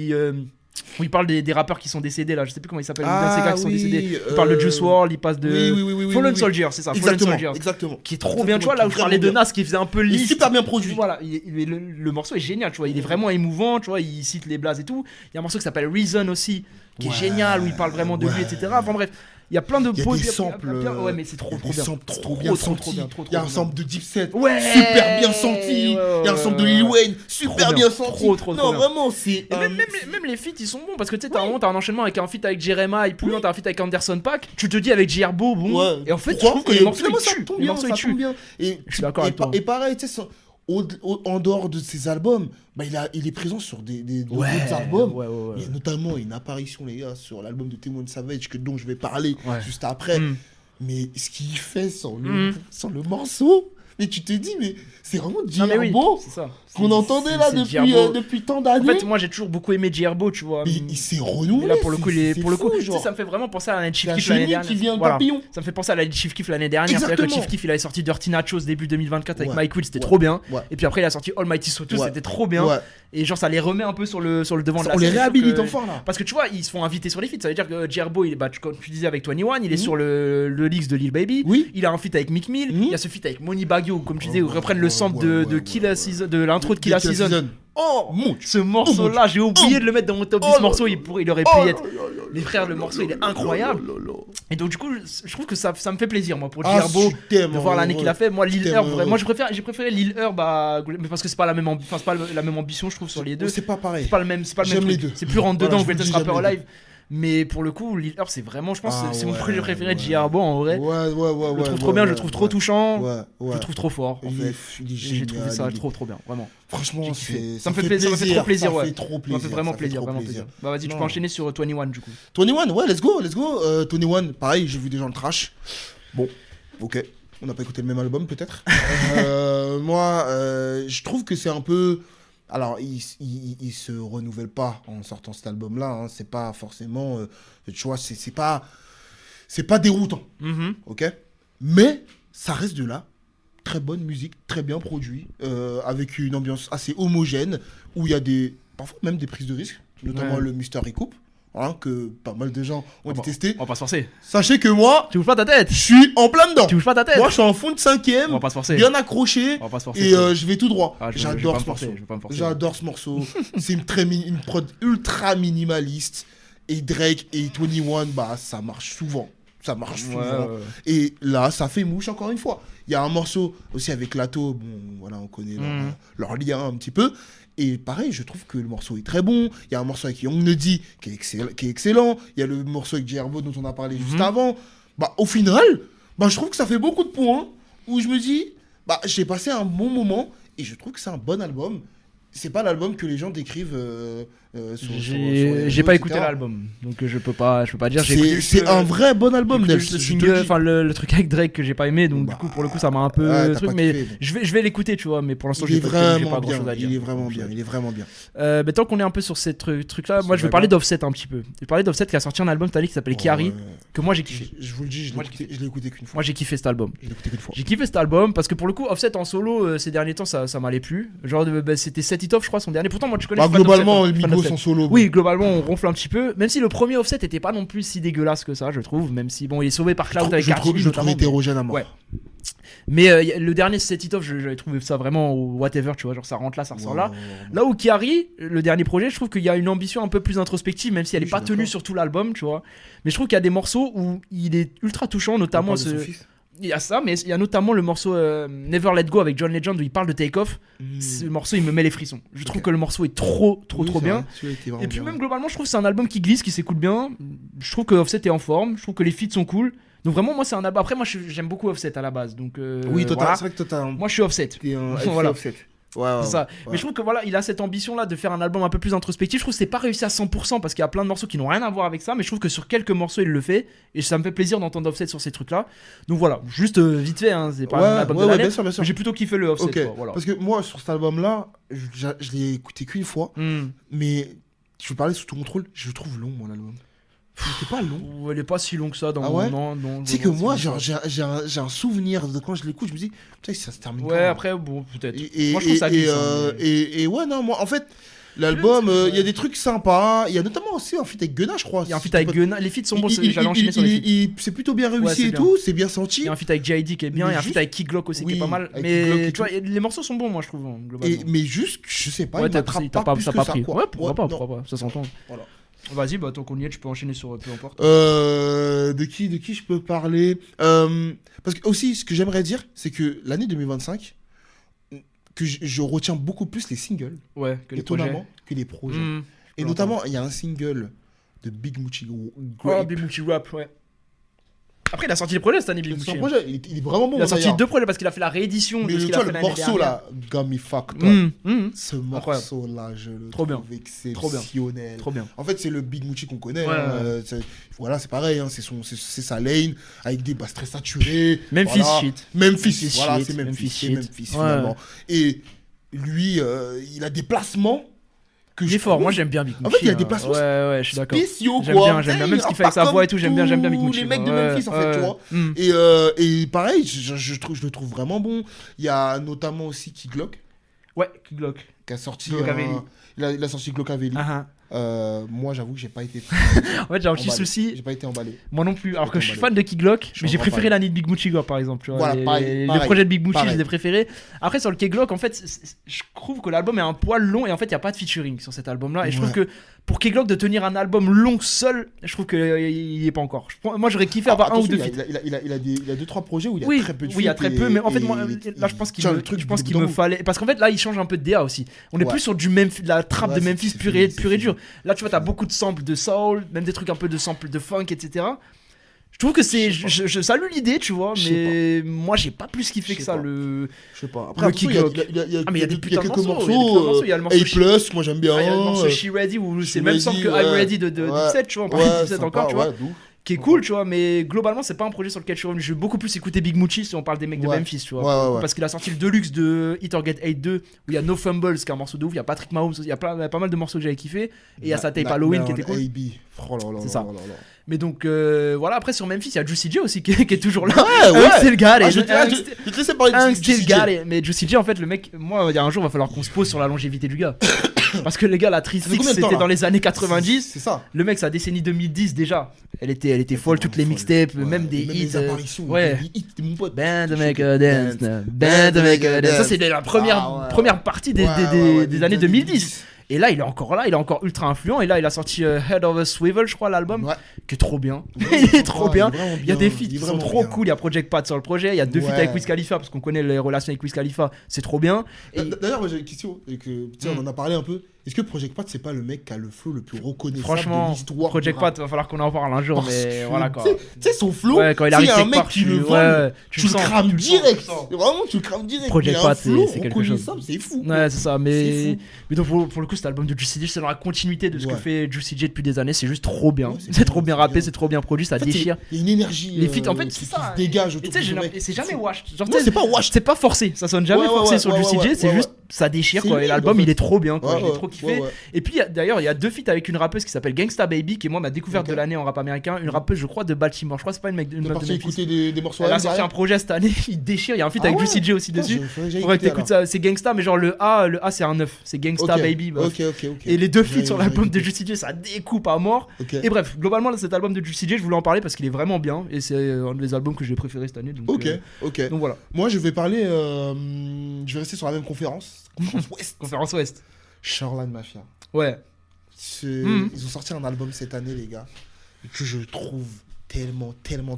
il parle des rappeurs qui sont décédés là, je sais plus comment il s'appelle, d'un de ces gars qui sont décédés. Il parle de Juice WRLD, il passe de oui, Fallen oui. Soldier, c'est ça, Fallen Exactement, Soldier. exactement. Qui est trop bien, tu vois, là où je parlais de Nas qui faisait un peu Il est lisse. super bien produit. Voilà, le morceau est génial, tu vois, il est vraiment émouvant, tu vois, il cite les blazes et tout. Il y a un morceau qui s'appelle Reason aussi, qui est Ouais, génial, où il parle vraiment de lui, ouais. etc. Enfin bref, il y a plein de Il y a beaux- des il y a samples. ouais, mais c'est trop il y a des bien. samples trop bien trop sentis. bien, Il y a un bien. sample de Deep Set Ouais, super bien senti. ouais, Il y a un sample de Lil Wayne super Trop bien bien, senti. trop Non, bien. vraiment, c'est. Et même les feats ils sont bons parce que tu sais, t'as un enchaînement avec un feat avec Jeremiah, plus loin t'as un feat avec Anderson .Paak. Tu te dis avec J-Herbo, bon. Ouais. Et en fait, tu Pourquoi trouves que les morceaux finalement, ils ça tuent. tombe Les bien, morceaux ça ils tombe tuent. bien. Et Je suis d'accord avec toi. Et pareil, tu sais, en dehors de ses albums, bah, il est présent sur d'autres albums. Ouais. Il y a notamment une apparition, les gars, sur l'album de T-One Savage, dont je vais parler Ouais. juste après. Mm. Mais ce qu'il fait sur Mm. le morceau, mais tu te dis, mais c'est vraiment Non mais oui, J-Herbo c'est ça. qu'on entendait là C'est J-Herbo. depuis tant En d'années. fait, moi j'ai toujours beaucoup aimé J-Herbo, tu vois. Mais il s'est Et renouvelé. là pour le coup, c'est pour le coup, fou, tu sais, genre. ça me fait vraiment penser à la Chief C'est un Keef l'année génie dernière. qui vient de Voilà. papillon. Ça me fait penser à la Chief Keef l'année dernière. C'est-à-dire que Exactement. Chief Keef il avait sorti Dirty Nachos début 2024 avec Ouais. Mike Will, c'était Ouais. trop bien. Ouais. Et puis après il a sorti Almighty Soto, Ouais. c'était trop bien. Ouais. Et genre ça les remet un peu sur le devant de la On les scène. réhabilite Que- enfin là. Parce que tu vois, ils se font inviter sur les feats. Ça veut dire que J-Herbo, comme tu disais avec 21, il est sur le leaks de Lil Baby. Oui. Il a un feat avec Meek Mill. Mhm. Il y a ce feat avec Money Baggio, comme tu disais, où ils reprennent le sample ouais, de Kill a Season, de l'intro de Kill a Kill a Season. Season. Oh, Mouch. ce morceau-là, j'ai oublié de le mettre dans mon top 10 morceaux. Il aurait pu y être. Les frères, le morceau, il est incroyable. Et donc, du coup, je trouve que ça me fait plaisir, moi, pour Gerbo, de voir l'année qu'il a fait. Moi, Lil Herb, moi, j'ai préféré Lil Herb, mais parce que c'est pas la même ambition, je trouve, sur les deux. C'est pas pareil. C'est pas le même J'aime les truc. deux. C'est plus rentre dedans Voilà, que je vous Greatest dis, Rapper j'aime les Live. Mais pour le coup, Lil Herb, c'est vraiment, je pense, Ah c'est mon ouais, projet préféré de ouais. Gerbo, en vrai. Ouais. Je le trouve trop bien, je le trouve trop touchant. Ouais. Je le trouve trop fort, en fait. J'ai trouvé ça trop bien, vraiment. Franchement, ça me fait plaisir, ça fait trop plaisir, ouais. Ça fait trop Ça plaisir. me fait vraiment plaisir, vraiment plaisir. Bah vas-y, tu peux enchaîner sur 21 du coup. 21, ouais, let's go. 21, pareil, j'ai vu des gens le trash. Bon, ok. On n'a pas écouté le même album, peut-être. Moi, je trouve que c'est un peu... Alors, il se renouvelle pas en sortant cet album-là. Hein. C'est pas forcément... tu vois, c'est pas déroutant. Ok. Mais ça reste de là. Très bonne musique, très bien produit, avec une ambiance assez homogène, où il y a parfois même des prises de risques, notamment le Mister Recoupe, hein, que pas mal de gens ont détesté. On va pas se forcer. Sachez que moi, Tu bouges pas ta tête. je suis en plein dedans. Tu bouges pas ta tête. Moi, je suis en fond de 5ème, On va pas se forcer. bien accroché, On va pas se forcer. et je vais tout droit. Ah, je vais J'adore pas ce me forcer, morceau. je vais pas me forcer. J'adore ce morceau. C'est une prod ultra minimaliste. Et Drake et 21, bah, ça marche souvent. Ça marche souvent. Ouais. Et là, ça fait mouche encore une fois. Il y a un morceau aussi avec Lato. Bon, voilà, on connaît leur lien un petit peu. Et pareil, je trouve que le morceau est très bon. Il y a un morceau avec Young Nuddy qui est excellent. Il y a le morceau avec Gerbo dont on a parlé juste avant. Bah, au final, bah, je trouve que ça fait beaucoup de points où je me dis, bah, j'ai passé un bon moment et je trouve que c'est un bon album. C'est pas l'album que les gens décrivent sur les J'ai réseaux, pas écouté etc. l'album, donc je peux pas dire. J'ai écouté C'est un vrai bon album, Nels. le single, enfin le truc avec Drake que j'ai pas aimé, donc Bah, du coup pour le coup ça m'a un peu ouais, t'as truc, pas mais kiffé, bon. je vais l'écouter, tu vois, mais pour l'instant Il est j'ai pas vraiment grand bien. chose à dire. Il est vraiment bien. Il est vraiment bien. Mais tant qu'on est un peu sur ces trucs là, moi je vais parler d'Offset un petit peu. Je vais parler d'Offset qui a sorti un album cette année qui s'appelle Kiari, Ouais. que moi j'ai kiffé. Je vous le dis, je l'ai écouté qu'une fois. Moi j'ai kiffé cet album. Je l'ai écouté qu'une fois. J'ai kiffé cet album parce que pour le coup Offset en solo ces derniers temps ça m'allait plus. Genre c'était Set It Off je crois son dernier. Pourtant moi tu connais. Bah, je suis fan d'Offset, globalement, hein, je suis fan Migos d'Offset. en solo. Oui, globalement, on ronfle un petit peu. Même si le premier Offset était pas non plus si dégueulasse que ça, je trouve. Même si, bon, il est sauvé par Cloud avec Cardi B, je le trouve notamment, hétérogène à mort. Ouais. Mais le dernier Set It Off, j'avais trouvé ça vraiment whatever, tu vois. Genre, ça rentre là, ça ressort là. Là où Kiari, le dernier projet, je trouve qu'il y a une ambition un peu plus introspective, même si elle est Oui, pas je suis tenue d'accord. sur tout l'album, tu vois. Mais je trouve qu'il y a des morceaux où il est ultra touchant, notamment ce. Il y a ça, mais il y a notamment le morceau Never Let Go avec John Legend où il parle de Take Off. Ce morceau, il me met les frissons. Je trouve que le morceau est trop bien. Et puis même globalement, je trouve que c'est un album qui glisse, qui s'écoute bien. Je trouve que Offset est en forme. Je trouve que les feats sont cool. Donc vraiment, moi, c'est un album. Après, moi, j'aime beaucoup Offset à la base. Donc Oui, toi, voilà. c'est vrai que toi, t'as un. Moi, je suis Offset. T'es un Voilà. Offset. Ouais, C'est ça. Mais je trouve que voilà, il a cette ambition là de faire un album un peu plus introspectif. Je trouve que c'est pas réussi à 100% parce qu'il y a plein de morceaux qui n'ont rien à voir avec ça, mais je trouve que sur quelques morceaux il le fait et ça me fait plaisir d'entendre Offset sur ces trucs là. Donc voilà, juste vite fait, hein, c'est pas un album de l'année. bien sûr. Mais j'ai plutôt kiffé le Offset. Ok. Quoi, voilà. Parce que moi, sur cet album-là, je l'ai écouté qu'une fois, mais je veux parler sous ton contrôle. Je le trouve long, moi, l'album. C'était pas long. Elle est pas si long que ça dans Ah ouais non. Tu sais que moi, genre, j'ai un souvenir de quand je l'écoute, je me dis, putain, ça se termine ouais, quand après, bon, peut-être. Et, Moi, je trouve ça glisse, et ouais, non, moi, en fait, l'album, il y a des trucs sympas. Il y a notamment aussi un feat avec Gunna, je crois. Il y a un feat avec Gunna. Les feats sont bons, j'allais enchaîner sur les feats. C'est plutôt bien réussi Ouais, c'est et bien. tout, c'est bien senti. Il y a un feat avec J.I.D. qui est bien, Mais il y a un juste- feat avec Key Glock aussi qui est Oui, pas mal. avec Key Glock Mais et tu vois, les morceaux sont bons, moi, je trouve, globalement. Mais juste, je sais pas, Ouais, il m'attrape pas plus que ça, pris. quoi. Ouais, pourquoi non. pas, ça s'entend. Voilà. Vas-y, bah tant qu'on y est, tu peux enchaîner sur peu importe. De qui je peux parler Parce que aussi, ce que j'aimerais dire, c'est que l'année 2025, que je retiens beaucoup plus les singles, Ouais, que les projets. étonnamment, que les projets. Mmh. Et peux notamment, il y a un single de Big Moochie Oh, Grape. Big Moochie Rap, ouais. Après, il a sorti des projets cette année, Big Son Moochie. projet, il est vraiment bon. Il a sorti d'ailleurs. 2 projets parce qu'il a fait la réédition Mais de ce tu qu'il a vois, fait le l'année morceau dernière. là, Got Me Fucked Up. Ce Incroyable. morceau-là, je le Trop trouve bien. exceptionnel. Trop bien. En fait, c'est le Big Moochie qu'on connaît. Ouais, hein, voilà, c'est pareil. Hein, c'est sa lane avec des basses très saturées. Memphis voilà. shit. Memphis, Memphis voilà, shit, c'est Memphis. Memphis C'est shit. Memphis, Ouais. finalement. Et lui, il a des placements que Il je est fort, trouve moi j'aime bien Big En Moochie. fait, il y a des hein. placements Ouais, je suis d'accord. spéciaux, J'aime quoi. bien Tu même sais, ce qu'il fait avec sa pas voix et tout, j'aime bien Big tous Moochie. les mecs de ouais, Memphis, en fait, tu vois. Et pareil, je le trouve vraiment bon. Il y a notamment aussi Key Glock Ouais, Key Glock. qui a sorti. Glockavelli. Il a sorti Glockavelli. Ah, Moi, j'avoue que j'ai pas été. En fait, j'ai un petit emballé. souci. J'ai pas été emballé. Moi non plus. Alors que je suis emballé. fan de Key Glock, Je mais j'ai comprends préféré pas. l'année de Big Moochie, par exemple. Tu vois, Voilà, les, pareil, les projets de Big Moochie, je pareil. les ai préférés. Après, sur le Key Glock, en fait, je trouve que l'album est un poil long et en fait, il n'y a pas de featuring sur cet album-là. Et je trouve que pour Key Glock de tenir un album long seul, je trouve qu'il n'y est pas encore. Moi, j'aurais kiffé avoir un ou deux feats. Il a 2-3 projets où il y a Oui, très peu de oui, il y a feats très peu, mais en fait, et- moi, et- là, je pense qu'il tient me, le truc je pense du qu'il bout me d'un bout. fallait. Parce qu'en fait, là, il change un peu de DA aussi. On est Ouais. plus sur la trappe Ouais, de c'est- Memphis c'est pur fini, et, c'est pur et fini. dur. Là, tu vois, t'as beaucoup de samples de soul, même des trucs un peu de samples de funk, etc. Je trouve que c'est. Je salue l'idée, tu vois, Je sais mais moi, j'ai pas plus kiffé Je que sais ça. pas. Le Je sais pas. Le Après, Key attention, Glock. il y a Ah, mais il y a des putains de quelques morceaux, il y a des putains de morceaux, il y a le morceau A+, moi j'aime bien. Ah, il y a le morceau She Ready où c'est le même sample que I'm Ready de Dipset, tu vois, on parlait de Dipset encore, tu vois, qui est cool, tu vois, mais globalement, c'est pas un projet sur lequel je suis revenu. Je vais beaucoup plus écouter Big Moochie si on parle des mecs de Ouais. Memphis, tu vois. Ouais. Parce qu'il a sorti le deluxe de Hit or Get Hate 2 où il y a No Fumbles qui est un morceau de ouf, il y a Patrick Mahomes, il y a pas mal de morceaux que j'avais kiffé et il y a sa tape Halloween qui était cool. Oh là là C'est là ça. là là. Mais donc voilà, après sur Memphis, il y a Juicy J aussi qui est toujours là. Ouais. Still got it. Je vais te laisser parler de Still Juicy got J. it. Mais Juicy J, en fait, le mec, moi, il y a un jour, il va falloir qu'on se pose sur la longévité du gars. Parce que les gars, la Ça fait 36, combien de temps, c'était là dans les années 90. C'est ça. Le mec, sa décennie 2010 déjà, elle était folle, toutes les mixtapes, même des hits. les apparitions. ouais. Les hits, mon pote. Band to make a dance, band to make a dance. Ça, c'est la première partie des années 2010. Et là, il est encore là, il est encore ultra influent. Et là, il a sorti Head of a Swivel, je crois, l'album, Ouais. qui est trop bien. Il est trop bien. Il y a des feats Il est qui sont vraiment trop bien. cool. Il y a Project Pat sur le projet. Il y a 2 feats Ouais. avec Wiz Khalifa, parce qu'on connaît les relations avec Wiz Khalifa. C'est trop bien. Et D'ailleurs, moi j'ai une question, et que, tu sais, on en a parlé un peu. Est-ce que Project Pat, c'est pas le mec qui a le flow le plus reconnaissable franchement, de l'histoire Project du rap? Pat, va falloir qu'on en parle un jour, Parce mais que, voilà quoi. Tu sais, son flow, Ouais, quand il s'il arrive y a un quelque mec part, qui le vole, ouais, tu le sens, crames tu le direct. sens. Vraiment, tu le crames direct. Project Il a un Pat, flow c'est quelque chose. reconnaissable, c'est fou. Ouais, c'est ça, C'est mais fou. donc pour le coup, cet album de Juicy J, c'est dans la continuité de ce que Ouais. fait Juicy J depuis des années. C'est juste trop bien. Ouais, C'est trop bien c'est rappé, bien. c'est trop bien produit, ça En fait, déchire. Il y a une énergie. Les feats, en fait, qui c'est ça. se dégage Et autour tu sais, du mec. et c'est jamais wash. Genre, Non, c'est pas wash. c'est pas forcé, ça sonne jamais Ouais, ouais, forcé ouais, sur ouais, Juicy ouais, J, c'est ouais, juste ça déchire C'est quoi. Et lui, l'album en fait. il est trop bien quoi, Ouais, j'ai ouais, trop kiffé. ouais, ouais. Et puis d'ailleurs, il y a 2 feats avec une rappeuse qui s'appelle Gangsta Baby, qui est moi ma découverte Ok. de l'année en rap américain. Une rappeuse, je crois, de Baltimore. Je crois que c'est pas une On est meuf de parti Memphis. écouter des morceaux. Elle à a elle, sorti un derrière. projet cette année, il déchire. Il y a un feat Ah avec ouais. Juicy J aussi dessus. Faudrait que j'aille Faudrait que écouter, t'écoutes ça. C'est Gangsta, mais genre le A c'est un 9. C'est Gangsta Ok. Baby. Bref. Ok. Et les 2 feats J'aurais- sur l'album j'aurais de écouté. Juicy J, ça découpe à mort. Ok. Et bref, globalement, là, cet album de Juicy J, je voulais en parler parce qu'il est vraiment bien. Et c'est un des albums que j'ai préféré cette année. Donc, Ok. donc voilà, Moi, je vais parler. Je vais rester sur la même conférence. Conférence Ouest. Conférence Ouest. Shoreline Mafia. Ouais. Ils ont sorti un album cette année, les gars, que je trouve tellement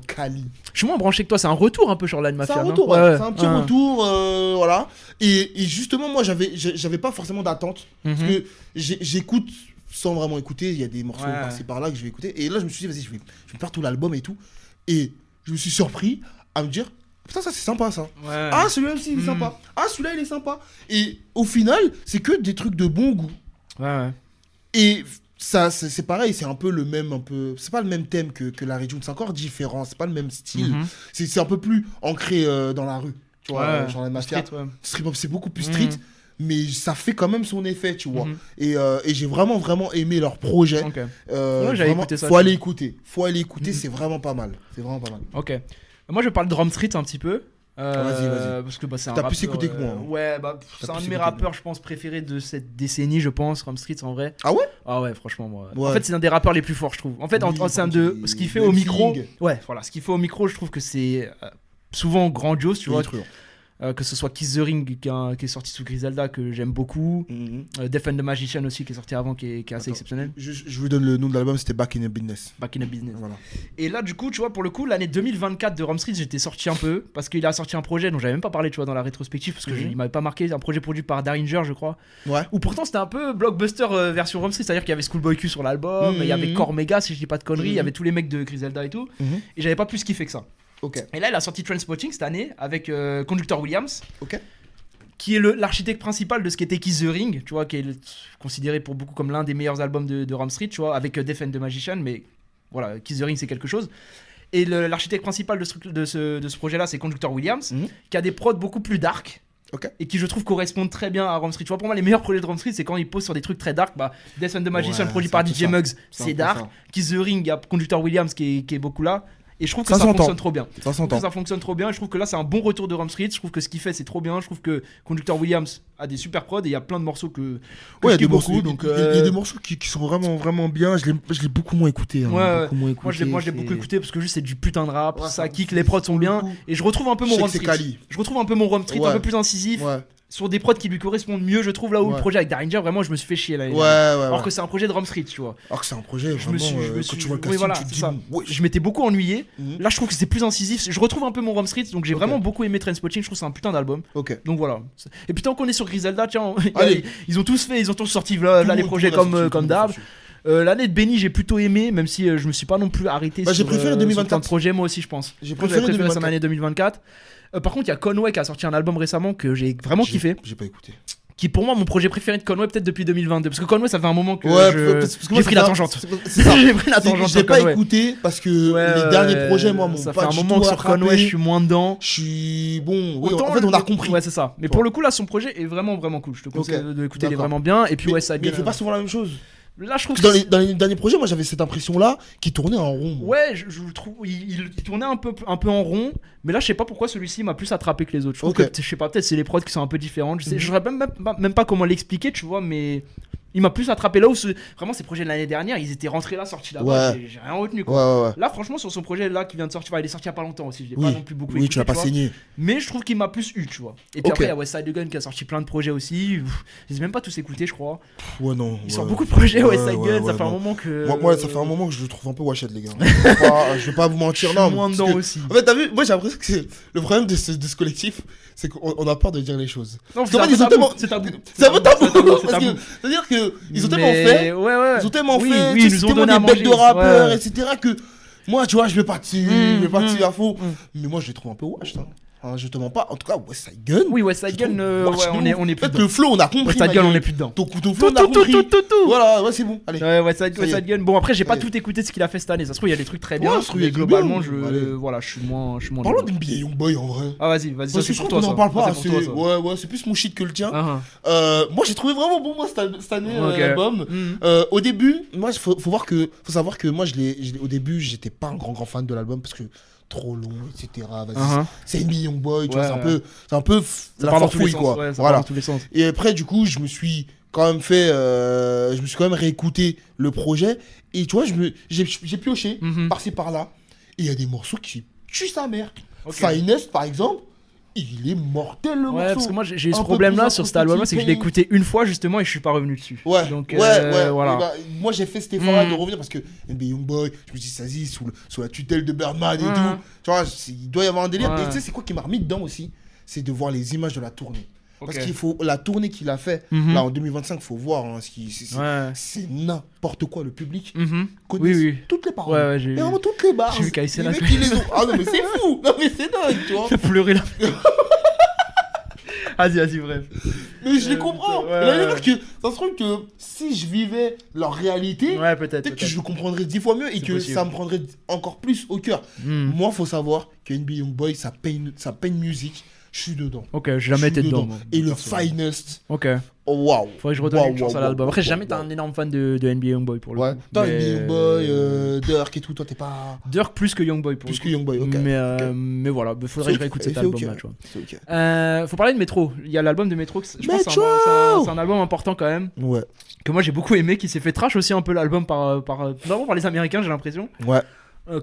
quali. Je suis moins branché que toi, c'est un retour un peu sur Line Mafia. C'est un non retour, ouais, ouais. ouais. C'est un petit retour, voilà. Et justement, moi, j'avais pas forcément d'attente. Parce Mhm. que j'écoute sans vraiment écouter. Il y a des morceaux Ouais. par-ci par-là que je vais écouter. Et là, je me suis dit, vas-y, je vais me faire tout l'album et tout. Et je me suis surpris à me dire, putain, ça c'est sympa ça. Ouais. Ah, celui-là aussi, il est sympa. Ah, celui-là, il est sympa. Et au final, c'est que des trucs de bon goût. Ouais. Et ça, c'est pareil, c'est un peu le même, c'est pas le même thème que Larry June, c'est encore différent, c'est pas le même style. Mhm. C'est un peu plus ancré dans la rue, tu vois, Ouais. genre la mafia. Street, ouais. Street pop, c'est beaucoup plus street, Mhm. mais ça fait quand même son effet, tu vois. Mhm. Et j'ai vraiment aimé leur projet. Ok. J'avais j'avais écouté ça, Faut tu aller écouter, Mhm. c'est vraiment pas mal. C'est vraiment pas mal. Ok. Moi, je parle de Drum Street un petit peu. Vas-y. Parce que c'est un T'as rappeur, plus écouté que moi, hein. Ouais, bah, c'est T'as un plus de mes écouté que rappeurs, je pense, préférés de cette décennie, je pense, Drum Street en vrai. Ah ouais? Ah ouais, franchement, moi. Ouais. En fait, c'est un des rappeurs les plus forts, je trouve. En fait, Oui, en termes de ce qu'il fait au le micro. feeling. Ouais, voilà, ce qu'il fait au micro, je trouve que c'est souvent grandiose, tu vois. Truand. Que ce soit Kiss the Ring qui est sorti sous Griselda, que j'aime beaucoup. Death and the Magician aussi, qui est sorti avant, qui est assez Attends, exceptionnel. Je vous donne le nom de l'album, c'était Back in the Business. Back in the Business. Voilà. Et là, du coup, tu vois, pour le coup, l'année 2024 de Drum Street, j'étais sorti un peu parce qu'il a sorti un projet dont j'avais même pas parlé, tu vois, dans la rétrospective, parce que il m'avait pas marqué, un projet produit par Daringer, je crois. Ouais. Ou pourtant c'était un peu blockbuster version Drum Street, c'est-à-dire qu'il y avait Schoolboy Q sur l'album, il y avait Cormega, si je dis pas de conneries, il y avait tous les mecs de Griselda et tout, et j'avais pas plus kiffé que ça. Ok. Et là, il a sorti Trainspotting cette année avec Conductor Williams. Ok. Qui est l'architecte principal de ce qu'était Kiss the Ring, tu vois, qui est considéré pour beaucoup comme l'un des meilleurs albums de Drum Street, tu vois, avec Death and the Magician, mais voilà, Kiss the Ring c'est quelque chose. Et l'architecte principal de ce projet-là, c'est Conductor Williams, qui a des prods beaucoup plus dark. Ok. Et qui je trouve correspondent très bien à Drum Street. Tu vois, pour moi les meilleurs projets de Drum Street, c'est quand ils posent sur des trucs très dark. Bah, Death and the Magician Ouais, produit c'est par un peu DJ ça. Muggs, C'est un c'est peu dark. ça. Kiss the Ring, il y a Conductor Williams qui est beaucoup là. Et je trouve que Ça ça s'entend. fonctionne trop bien. Ça Je trouve s'entend. que ça fonctionne trop bien. Je trouve que là, c'est un bon retour de Rome Street. Je trouve que ce qu'il fait, c'est trop bien. Je trouve que Conductor Williams a des super prods et il y a plein de morceaux que Ouais, je il y a kiffe des morceaux, beaucoup. Donc, il y a des morceaux qui sont vraiment, vraiment bien. Je l'ai beaucoup moins écouté. Hein, Ouais, beaucoup moins moi, je l'ai écouté, beaucoup c'est- écouté parce que juste c'est du putain de rap. Ouais, ça kick, les prods sont bien. beaucoup. Et je retrouve un peu Je mon sais Rome que c'est Street. quali. Je retrouve un peu mon Rome Street Ouais. un peu plus incisif. Ouais, Sur des prods qui lui correspondent mieux, je trouve, là où Ouais. le projet avec Danger, vraiment, je me suis fait chier là. ouais, ouais. Alors ouais. que c'est un projet de Rome Street, tu vois. Alors que c'est un projet Je me vraiment. suis, Quand tu vois le oui, casting, voilà, tu te c'est dis, ça. ouais. Je m'étais beaucoup ennuyé. Mhm. Là, je trouve que c'est plus incisif. Je retrouve un peu mon Rome Street, donc j'ai Ok. vraiment beaucoup aimé Trainspotting. Je trouve que c'est un putain d'album. Ok. Donc voilà. Et puis tant qu'on est sur Griselda, tiens, Allez. ils ont tous sorti là, Tout les le monde projets a comme, sorti, comme tout le monde a d'hab. sorti. L'année de Benny, j'ai plutôt aimé, même si je me suis pas non plus arrêté Bah, j'ai sur, préféré sur 2024. plein de projets, moi aussi, je pense. J'ai Je pense que préféré j'avais son 2024. année 2024. Par contre, il y a Conway qui a sorti un album récemment que j'ai vraiment kiffé. J'ai pas écouté. Qui pour moi mon projet préféré de Conway peut-être depuis 2022. Parce que Conway, ça fait un moment que parce que moi, j'ai pris ça la fait- tangente. C'est ça. J'ai pris la tangente. J'ai sur pas Conway. écouté parce que Ouais, les derniers projets, moi, m'ont ça pas fait un du moment tout que sur Conway, attrapé. je suis moins dedans. Je suis bon. Oui, Autant en fait, on a compris. Ouais, c'est ça. Mais pour le coup, là, son projet est vraiment, vraiment cool. Je te conseille de l'écouter, il est d'accord. vraiment bien. Et puis, ouais, ça Mais il fait pas souvent la même chose. Là, je trouve que Dans les derniers projets, moi, j'avais cette impression-là qui tournait en rond. ouais, je trouve il tournait un peu en rond, mais là je sais pas pourquoi celui-ci m'a plus attrapé que les autres. Je trouve Ok. que je sais pas, peut-être c'est les prods qui sont un peu différentes. Je saurais même pas comment l'expliquer, tu vois, mais il m'a plus attrapé là où vraiment ces projets de l'année dernière, ils étaient rentrés là, sortis là-bas, Ouais. j'ai rien retenu Ouais, quoi. ouais, ouais. Là franchement sur son projet là qui vient de sortir, enfin, il est sorti il y a pas longtemps aussi, je l'ai Oui. pas non plus beaucoup Oui, écouté, tu l'as pas vois. saigné. Mais je trouve qu'il m'a plus eu, tu vois. Et puis Ok. après il y a West Side Gun qui a sorti plein de projets aussi. Je les ai même pas tous écoutés, je crois. Ouais, non. Il ouais. sort beaucoup de projets Ouais, West Side ouais, Gun, ouais, ça fait un non. moment que Moi, ça fait un moment que je le trouve un peu washed, les gars. Je vais pas vous je mentir, suis non. moins parce dedans que- aussi. En fait, t'as vu, moi j'ai l'impression que c'est le problème de ce collectif, c'est qu'on a peur de dire les choses. Non, Parce qu'en fait, ils ont tellement. c'est tabou. C'est un peu tabou, c'est parce que tabou. c'est-à-dire que ils ont tellement Mais fait, ouais. ils ont tellement Oui, fait, oui, tu ils sais, nous ont c'est tellement donné à des becs de manger, rappeurs, ouais. etc. que moi, tu vois, je vais pas dessus, à fond. Mais moi, je les trouve un peu wash, hein. Hein, je te mens pas. En tout cas, West Side Gun. Oui, West Side je trouve Gun, wash ouais, de on est ouf. plus En fait, dedans. le flow, on a compris. West Side ma Gun, gueule. on est plus dedans. Ton flow, on a Tout. compris. Voilà, ouais, c'est bon. Allez. Ouais, West Side Ça y est. Gun. Bon, après, j'ai pas Ça y est. tout écouté de ce qu'il a fait cette année. Ça se trouve, il y a des trucs très bien. Ouais, ça se trouve, il y a Mais du globalement, bien. Allez. voilà, je suis moins. Parlons dedans. d'NBA Youngboy en vrai. Ah, vas-y, ça Parce que c'est je pour trouve toi. qu'on en ça. parle pas Ça, c'est pour assez. toi, ça. Ouais, c'est plus mon shit que le tien. Ah, Moi, j'ai trouvé vraiment bon, moi, cette année, Ok. l'album. Mhm. Au début, moi, faut savoir que moi, au début, j'étais pas un grand fan de l'album parce que trop long, etc. Vas-y, Ah, c'est NBA Youngboy, tu Ouais, vois, ouais. c'est un peu Ça la part dans tous les farfouille, sens, quoi. ouais, ça part Voilà. dans tous les sens. Et après, du coup, je me suis quand même réécouté le projet. Et tu vois, j'ai pioché Mhm. par-ci par-là. Et il y a des morceaux qui tuent sa mère. Ok. Finest, par exemple, il est mortel le Ouais, morceau. parce que moi j'ai eu Un ce peu problème-là plus sur cet album-là, c'est que je l'ai introspectif. écouté une fois justement et je suis pas revenu dessus. Ouais, Donc, ouais. voilà. Et bah, moi, j'ai fait cet effort-là Mm. de revenir parce que NBA Youngboy, je me dis, vas-y, sous la tutelle de Birdman et Ouais. tout. Tu vois, il doit y avoir un délire. Ouais. Et tu sais, c'est quoi qui m'a remis dedans aussi? C'est de voir les images de la tournée. Parce Ok. qu'il faut la tournée qu'il a fait Mhm. là en 2025, faut voir. Hein, Ouais. c'est n'importe quoi. Le public Mhm. connaît Oui. toutes les paroles. Ouais, j'ai Mais vu. vraiment toutes les barres. J'ai vu Kai Cenat. Les mecs, ils les ont. Ah non, mais c'est fou. Non, mais c'est dingue, tu vois. Pleurer là. Vas-y, bref. Mais je les comprends. ouais, Là, ouais. parce que ça se trouve que si je vivais leur réalité, Ouais, peut-être. peut-être que je le comprendrais 10 fois mieux et C'est que possible. ça me prendrait encore plus au cœur. Hmm. Moi, faut savoir que NBA Youngboy, ça peine musique. Je suis dedans. Ok, j'ai jamais Je suis été dedans. moi. Et le Personnellement. Finest, Ok. oh waouh. Faudrait que je redonne une chance Waouh, à l'album. waouh, Après, j'ai jamais été waouh. un énorme fan de NBA Youngboy pour le Ouais, coup. toi, Mais- NBA Youngboy, Dirk et tout, toi, t'es pas. Dirk plus que Youngboy pour Plus le que coup. Youngboy, ok. Mais voilà, faudrait que je réécoute cet C'est album ok. là, tu vois. C'est ok. Faut parler de Metro. Il y a l'album de Metro. Je pense que Metro c'est un album important quand même. Ouais. Que moi j'ai beaucoup aimé. Qui s'est fait trash aussi un peu l'album notamment par les Américains, j'ai l'impression. Ouais.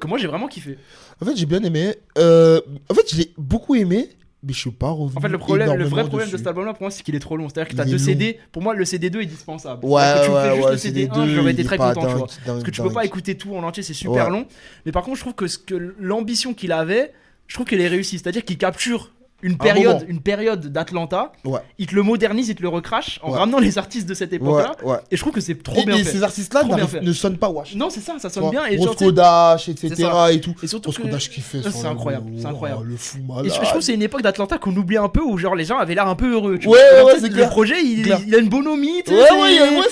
Que moi j'ai vraiment kiffé. En fait, j'ai bien aimé. En fait, je l'ai beaucoup aimé, mais je suis pas revenu. En fait, le énormément vrai problème de dessus. cet album-là, pour moi, c'est qu'il est trop long. C'est-à-dire que Il t'as est deux long. CD. Pour moi, le CD2 est dispensable. Ouais, C'est-à-dire que tu me fais ouais, juste ouais, le CD1, CD2, j'aurais il été est très pas content, tu dingue, vois. dingue, Parce que tu peux dingue. pas écouter tout en entier, c'est super Ouais. long. Mais par contre, je trouve que l'ambition qu'il avait, je trouve qu'elle est réussie. C'est-à-dire qu'il capture une période d'Atlanta, Ouais. il te le modernise, il te le recrache en Ouais. ramenant les artistes de cette époque-là. Ouais. Et je trouve que c'est trop bien Et fait. ces artistes-là Trop bien fait. ne sonnent pas wash. Non, c'est ça, ça Tu sonne vois, bien. Et Rose surtout, Kodash, etc. ça. et tout. Et surtout Rose que- Kodash qui fait c'est son incroyable, album, c'est incroyable. le fou et malade. je trouve que c'est une époque d'Atlanta qu'on oublie un peu où genre les gens avaient l'air un peu heureux. Tu Ouais, vois. ouais, En fait, c'est le clair. projet il a une bonhomie. tu sais, Ouais,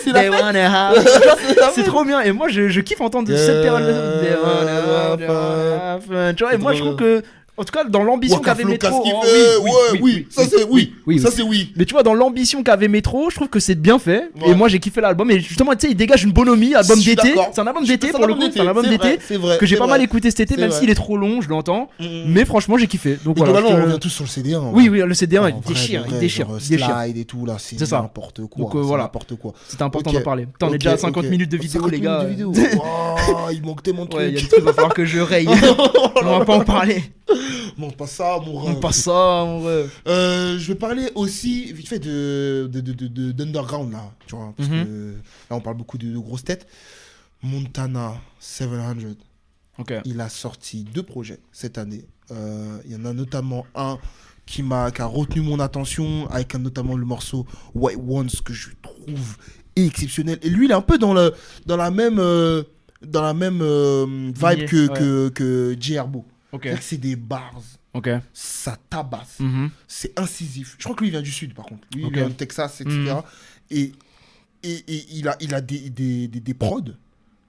c'est la They fête. wanna have- C'est la C'est fête. trop bien. Et moi je kiffe entendre cette période. Tu vois, et moi je trouve que En tout cas, dans l'ambition Waka qu'avait Flocka, Metro. ce qu'il oh, fait, oui, ça c'est oui. Ça c'est oui. Mais tu vois, dans l'ambition qu'avait Metro, je trouve que c'est bien fait. Ouais. Et moi, j'ai kiffé l'album. Et justement, tu sais, il dégage une bonhomie, album Je suis d'été. d'accord. C'est un album d'été C'est pour le coup. C'est un album c'est d'été vrai, c'est vrai, que j'ai c'est pas vrai. mal écouté cet été, C'est même vrai. s'il est trop long, je l'entends. Mhm. Mais franchement, j'ai kiffé. Donc Et voilà. globalement, on je te- revient tous sur le CD1. en Oui, vrai. oui, le CD1, En il vrai, déchire, de il vrai, déchire. genre, Il déchire. Slide et tout là, c'est C'est ça. n'importe quoi. Donc, c'est voilà. n'importe quoi. C'était important Ok. d'en parler. Putain, on est Ok, déjà à 50 ok. minutes de vidéo, 50 les gars. minutes de vidéo. Waouh, il manque tellement de Ouais, il y a trucs. des trucs, va falloir que je raye. On va pas en parler. Montre pas ça, mon On ref. passe ça, mon ref. Je vais parler aussi vite fait d'Underground là, tu vois, parce Mhm. que là on parle beaucoup de grosses têtes. Montana 700, Ok. il a sorti 2 projets cette année. Il y en a notamment un qui a retenu mon attention avec notamment le morceau White Ones que je trouve exceptionnel. Et lui il est un peu dans la même vibe que J Herbo. Ok. C'est-à-dire que c'est des bars, Ok. ça tabasse. Mhm. C'est incisif. Je crois que lui il vient du sud par contre. Lui Ok. il vient du Texas, etc. Et il a des prods.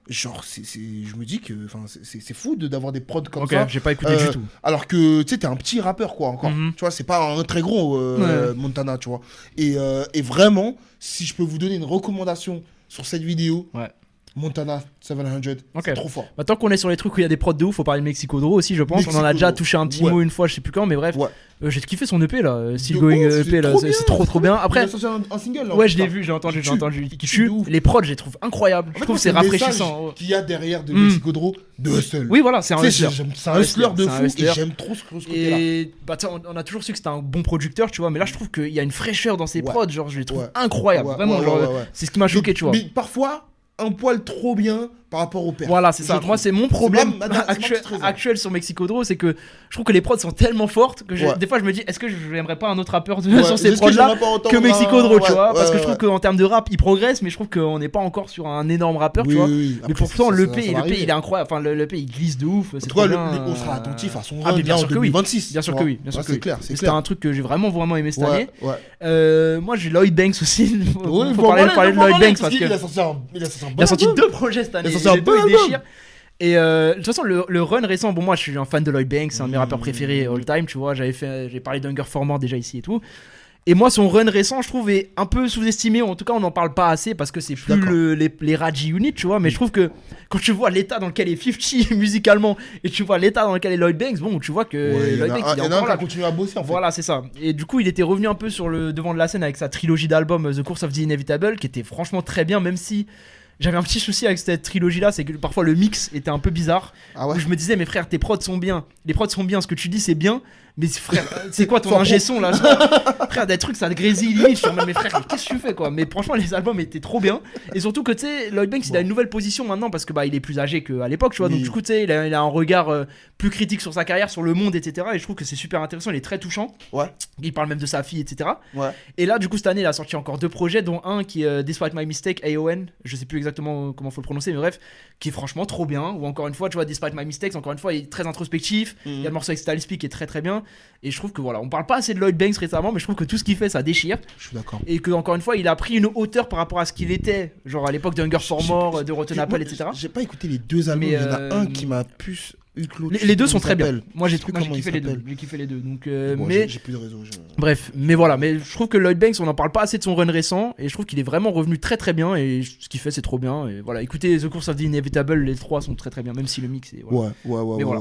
Genre, je me dis que c'est fou d'avoir des prods comme Ok, ça. j'ai pas écouté du tout. Alors que tu sais, t'es un petit rappeur quoi encore. Mhm. Tu vois, c'est pas un très gros Ouais. Montana, tu vois. Et vraiment, si je peux vous donner une recommandation sur cette vidéo, Ouais. Montana 700, Ok. c'est trop fort. Bah, tant qu'on est sur les trucs où il y a des prods de ouf, faut parler de Mexico Draw aussi, je pense. On en a Mexico déjà Draw. touché un petit Ouais. mot une fois, je sais plus quand, mais bref. Ouais. J'ai kiffé son EP là, Still De Going ouf, EP là, trop c'est bien, trop bien. Après, il a sorti un single là. ouais, je l'ai putain. vu, j'ai entendu. Il Qui tue tue. de ouf. Les prods, je les trouve incroyables. En Je fait, trouve moi, c'est le message rafraîchissant. qu'il y a derrière de Mm. Mexico Draw, de hustle. Oui, voilà, c'est un Tu sais, hustler. c'est un hustler de C'est un fou et hustler. j'aime trop ce côté-là. Et bah, tu sais, on a toujours su que c'était un bon producteur, tu vois, mais là je trouve qu'il y a une fraîcheur dans ses Ouais. prods, genre je les trouve Ouais. incroyables, Ouais, vraiment, ouais, genre, ouais, ouais. c'est ce qui m'a choqué, tu vois. Mais parfois, un poil trop bien par rapport au père. Voilà, c'est ça. Moi, c'est mon problème ma actuel, petite réserve. actuel sur Mexico Draw, c'est que je trouve que les prods sont tellement fortes que Ouais. des fois je me dis, est-ce que j'aimerais pas un autre rappeur Ouais, sur ces est-ce que prods-là j'aimerais pas entendre que Mexico Draw, un- tu vois, ouais, parce que ouais, je trouve ouais. qu'en termes de rap, il progresse, mais je trouve qu'on n'est pas encore sur un énorme rappeur, tu vois. oui. Mais Après, pourtant, ça l'EP, va arriver. il est incroyable. Enfin, l'EP, il glisse de ouf. En C'est tout cas, trop bien, on sera attentif à son Ah, run mais bien là, sûr en que oui. 2026. Bien sûr tu que vois. oui. Bien sûr Ouais, que c'est oui. clair, c'est C'était clair. un truc que j'ai vraiment aimé cette année. Ouais. Moi, j'ai Lloyd Banks aussi. Oui, Faut parler de Lloyd Banks parce que il a sorti un bon il a sorti album. 2 projets cette année. Il a sorti un Les deux, bon il album. déchire. Et de toute façon, le run récent, bon, moi je suis un fan de Lloyd Banks, c'est un de mes rappeurs préférés all time, tu vois. J'ai parlé d'Hunger for More déjà ici et tout. Et moi, son run récent, je trouve, est un peu sous-estimé. En tout cas, on n'en parle pas assez parce que c'est plus d'accord. les Raji Unit, tu vois. Mais je trouve que quand tu vois l'état dans lequel est 50 musicalement et tu vois l'état dans lequel est Lloyd Banks, bon, tu vois que Ouais, il y Lloyd en a Banks, un il est qui encore a là. continué à bosser en fait. Voilà, c'est ça. Et du coup, il était revenu un peu sur le devant de la scène avec sa trilogie d'albums The Course of the Inevitable, qui était franchement très bien, même si j'avais un petit souci avec cette trilogie-là, c'est que parfois le mix était un peu bizarre. Ah ouais. Où je me disais, mais frère, tes prods sont bien. Les prods sont bien, ce que tu dis, c'est bien. Mais frère, c'est quoi ton Sans ingé pro. son là Frère, des trucs, ça te grésille limite. Je suis en mode, mais frère, qu'est-ce que tu fais quoi? Mais franchement, les albums étaient trop bien. Et surtout que tu sais, Lloyd Banks, il a une nouvelle position maintenant parce que bah, il est plus âgé qu'à l'époque, tu vois. Oui. Donc du coup, tu sais, il a un regard plus critique sur sa carrière, sur le monde, etc. Et je trouve que c'est super intéressant. Il est très touchant. Ouais. Il parle même de sa fille, etc. Ouais. Et là, du coup, cette année, il a sorti encore 2 projets, dont un qui est Despite My Mistake, AON. Je sais plus exactement comment faut le prononcer, mais bref, qui est franchement trop bien. Ou encore une fois, tu vois, Despite My Mistakes, encore une fois, il est très introspectif. Il y a le morceau avec Styles P qui est très très bien. Et je trouve que voilà, on parle pas assez de Lloyd Banks récemment, mais je trouve que tout ce qu'il fait, ça déchire. Je suis d'accord. Et que, encore une fois, il a pris une hauteur par rapport à ce qu'il était, genre à l'époque de Hunger for More, de Rotten Apple, etc. J'ai pas écouté les 2 albums, Mais, il y en a un qui m'a plus eu que l'autre. Les 2 sont Comment il très bien. s'appelle Moi, j'ai Je sais plus moi, j'ai comment il kiffé les deux. s'appelle. J'ai kiffé les deux. Donc, Bon, mais j'ai plus de réseau. bref, mais voilà, mais je trouve que Lloyd Banks, on en parle pas assez de son run récent, et je trouve qu'il est vraiment revenu très très bien, et ce qu'il fait c'est trop bien, et voilà, écoutez The Course of the Inevitable, les 3 sont très très bien, même si le mix est... Voilà. Ouais. Mais voilà.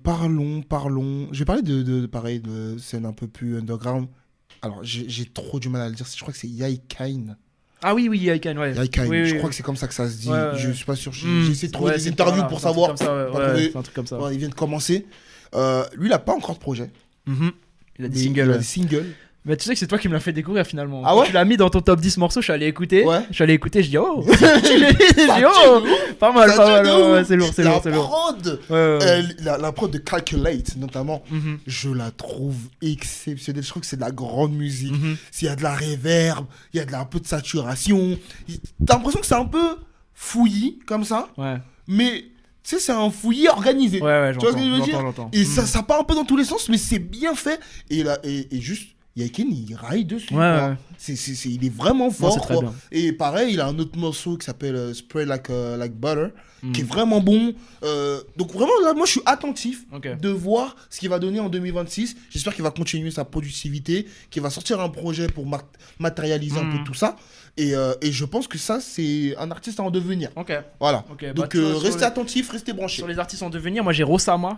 Parlons. Je vais parler pareil, de scène un peu plus underground. Alors, j'ai trop du mal à le dire. Je crois que c'est Yai Kane. Ah oui, I can, ouais. Yai Kane. Oui, Je oui, crois oui. que c'est comme ça que ça se dit. Ouais. Je suis pas sûr. Hmm. J'ai essayé de trouver Ouais, des c'est interviews voilà, pour c'est un savoir. truc comme ça, Pas ouais, trouvé. c'est un truc comme ça. Ouais, il vient de commencer. Lui, il a pas encore de projet. Mhm. Il a des Mais singles. Il a Ouais. des singles. Mais tu sais que c'est toi qui me l'as fait découvrir finalement. Ah Quand ouais tu l'as mis dans ton top 10 morceaux, je suis allé écouter. Ouais. Je suis allé écouter, je dis oh pas mal, Ça pas tue mal, de ouais, ouf. ouais, c'est lourd, c'est La lourd, c'est lourd. prod, Ouais, ouais. la prod de Calculate, notamment, Mhm. je la trouve exceptionnelle. Je trouve que c'est de la grande musique. Mhm. S'il y a de la reverb, il y a un peu de saturation. T'as l'impression que c'est un peu fouillis, comme ça, Ouais, mais tu sais, c'est un fouillis organisé. ouais, Tu vois ce que je veux dire j'entends. Et ça part un peu dans tous les sens, mais c'est bien fait. Et juste, Yaiken, il raille dessus. Ouais, quoi. ouais. Il est vraiment fort. c'est très quoi. bien. Et pareil, il a un autre morceau qui s'appelle Spray Like Butter, qui est vraiment bon. Donc vraiment, là, moi, je suis attentif Ok. de voir ce qu'il va donner en 2026. J'espère qu'il va continuer sa productivité, qu'il va sortir un projet pour matérialiser un peu tout ça. Et je pense que ça, c'est un artiste à en devenir. Ok. Voilà. Ok, bah, Donc tu vois, sur restez les- attentifs, restez branchés. Sur les artistes en devenir, moi j'ai Rosama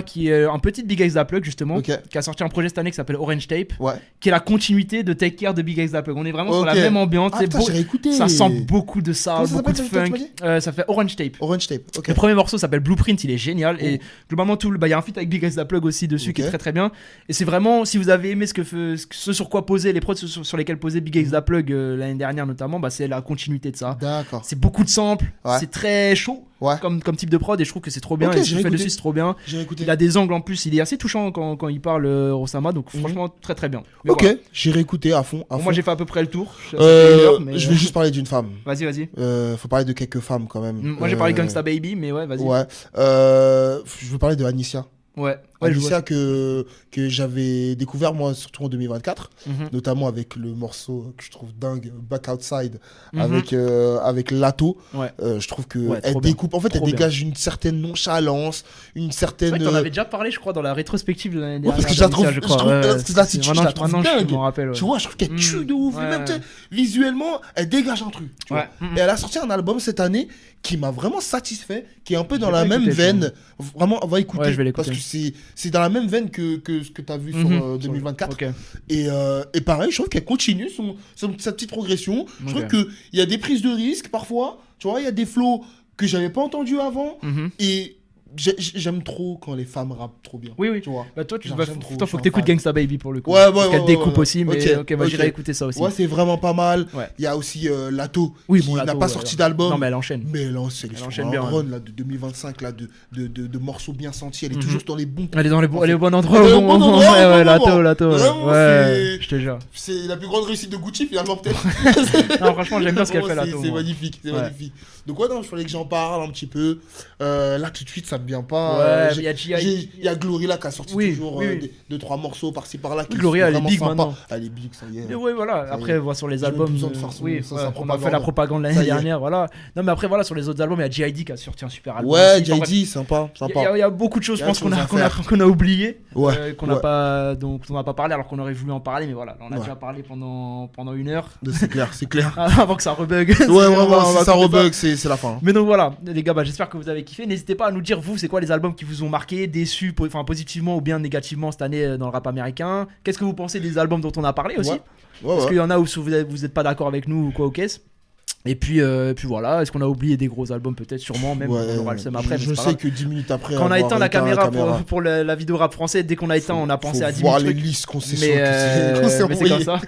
qui est un petit Big X Plug justement, Ok. qui a sorti un projet cette année qui s'appelle Orange Tape, Ouais. qui est la continuité de Take Care de Big X Plug. On est vraiment sur la Ok. même ambiance, Ah, c'est putain, beau, j'ai réécouté. ça sent beaucoup de ça, Comment ça beaucoup de s'appelle, toi, tu funk. m'as Ça fait Orange Tape. Orange Tape. Ok. Le premier morceau s'appelle Blueprint, il est génial et globalement il y a un feat avec Big X Plug aussi dessus Ok. qui est très très bien. Et c'est vraiment, si vous avez aimé ce sur quoi poser les prods sur lesquels posait Big X Plug l'année dernière notamment, bah c'est la continuité de ça. D'accord. C'est beaucoup de samples, Ouais. c'est très chaud Ouais. comme type de prod et je trouve que c'est trop bien. Ok, Et ce j'ai qu'il fait écouté. dessus c'est trop bien. J'ai écouté. Il a des angles en plus, il est assez touchant quand il parle Rosama, donc franchement très très bien. Mais Ok, voilà. j'ai réécouté à fond. Bon, moi j'ai fait à peu près le tour. Ça fait Euh, une heure, mais, je vais juste parler d'une femme. Vas-y. Faut parler de quelques femmes quand même. Moi j'ai parlé de Gangsta Baby, mais ouais, vas-y. Ouais. Je veux parler de Anicia. Ouais, je Anissa vois. que j'avais découvert moi surtout en 2024, Mhm. notamment avec le morceau que je trouve dingue, Back Outside, Mhm. avec Lato. Ouais. Je trouve que Ouais, elle trop bien. découpe, en fait, Trop elle bien. dégage une certaine nonchalance, une C'est certaine. vrai que t'en avais déjà parlé, je crois, dans la rétrospective de l'année Ouais, dernière. parce que je la trouve, d'Anissa, je trouve- Ouais, parce que là, si tu- je la trouve maintenant, je dingue. m'en rappelle. Ouais. Tu vois, je trouve qu'elle tue de ouf. Ouais. Et même, tu sais, visuellement, elle dégage un truc. Tu Ouais. vois. Et elle a sorti un album cette année qui m'a vraiment satisfait, qui est un peu dans J'ai la pas même écouté, veine. Vraiment, on va écouter. Ouais, je vais parce l'écouter. que c'est dans la même veine que ce que tu as vu sur Mhm. 2024. Ok. Et pareil, je trouve qu'elle continue sa petite progression. Je trouve Ok. qu'il y a des prises de risques parfois. Tu vois, il y a des flows que j'avais pas entendus avant. Mhm. Et j'aime trop quand les femmes rappent trop bien. Oui. Tu vois. Bah toi, Genre, j'aime trop, faut je suis que t'écoutes un fan. Gangsta Baby pour le coup. Ouais, Parce qu'elle ouais, découpe ouais. aussi, mais ok, bah, ok. j'irai écouter ça aussi. Ouais, c'est vraiment pas mal. Ouais. Il y a aussi Lato, Oui, qui bon, n'a Lato, pas ouais, sorti ouais. d'album. Non, mais elle enchaîne. Mais elle enchaîne Elle sur enchaîne un bien, run là, de 2025 là, de morceaux bien sentis. Elle est Mhm. toujours dans les bons. Elle est dans les bons, elle est au bon Elle endroit. est au au bon bon moment. endroit, au Ouais, bon moment. Lato. Vraiment, Ouais, je te jure. C'est la plus grande réussite de Gucci finalement peut-être. Non, franchement, j'aime bien ce qu'elle fait, Vraiment, Lato. C'est moi. magnifique, c'est Ouais. magnifique. Donc ouais, non, il fallait que j'en parle un petit peu. Là tout de suite, ça me vient pas. Ouais, J'ai- il y a G.I. il y a Glory là qui a sorti Oui, toujours oui. 2-3 morceaux par-ci par-là. qui Glory, sont elle est vraiment big sympas. maintenant. Elle est big, ça y est. Mais ouais, voilà. Ça y Après, est. voir sur les J'ai même albums. besoin de faire son- oui, sa ouais, on a propagande. fait la propagande Ça l'année y est. dernière, voilà. Non, mais après, voilà, sur les autres albums, il y a G.I.D. qui a sorti un super album. Ouais, aussi. Enfin, bref, JD, sympa, Il sympa. y a beaucoup de choses, Il y je a pense, des choses à faire. qu'on a oublié, Ouais, qu'on n'a ouais. pas, dont on n'a pas parlé alors qu'on aurait voulu en parler, mais voilà, on a Ouais. déjà parlé pendant une heure C'est clair, c'est clair. avant que ça rebug. Ouais, On vraiment, va si ça couper rebug, c'est la fin. Mais donc voilà, les gars, bah, j'espère que vous avez kiffé. N'hésitez pas à nous dire, vous, c'est quoi les albums qui vous ont marqué, déçus, enfin positivement ou bien négativement cette année dans le rap américain. Qu'est-ce que vous pensez des albums dont on a parlé aussi? Ouais, Parce ouais. qu'il y en a où vous n'êtes pas d'accord avec nous ou quoi, ok. Et puis voilà, est-ce qu'on a oublié des gros albums peut-être, sûrement, même Ouais, on aura le seum après. mais je c'est pas sais grave. que 10 minutes après. Quand on a avoir éteint la caméra, caméra, pour la vidéo rap français, dès qu'on a éteint, on a pensé faut à 10 voir 000 les trucs. listes qu'on s'est Mais, qu'on s'est mais c'est comme envoyées. ça.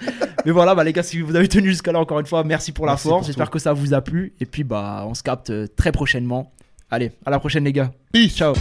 Mais voilà, bah, les gars, si vous avez tenu jusqu'à là, encore une fois, merci pour la Merci force. pour J'espère tout. que ça vous a plu. Et puis, bah, on se capte très prochainement. Allez, à la prochaine, les gars. Peace. Ciao.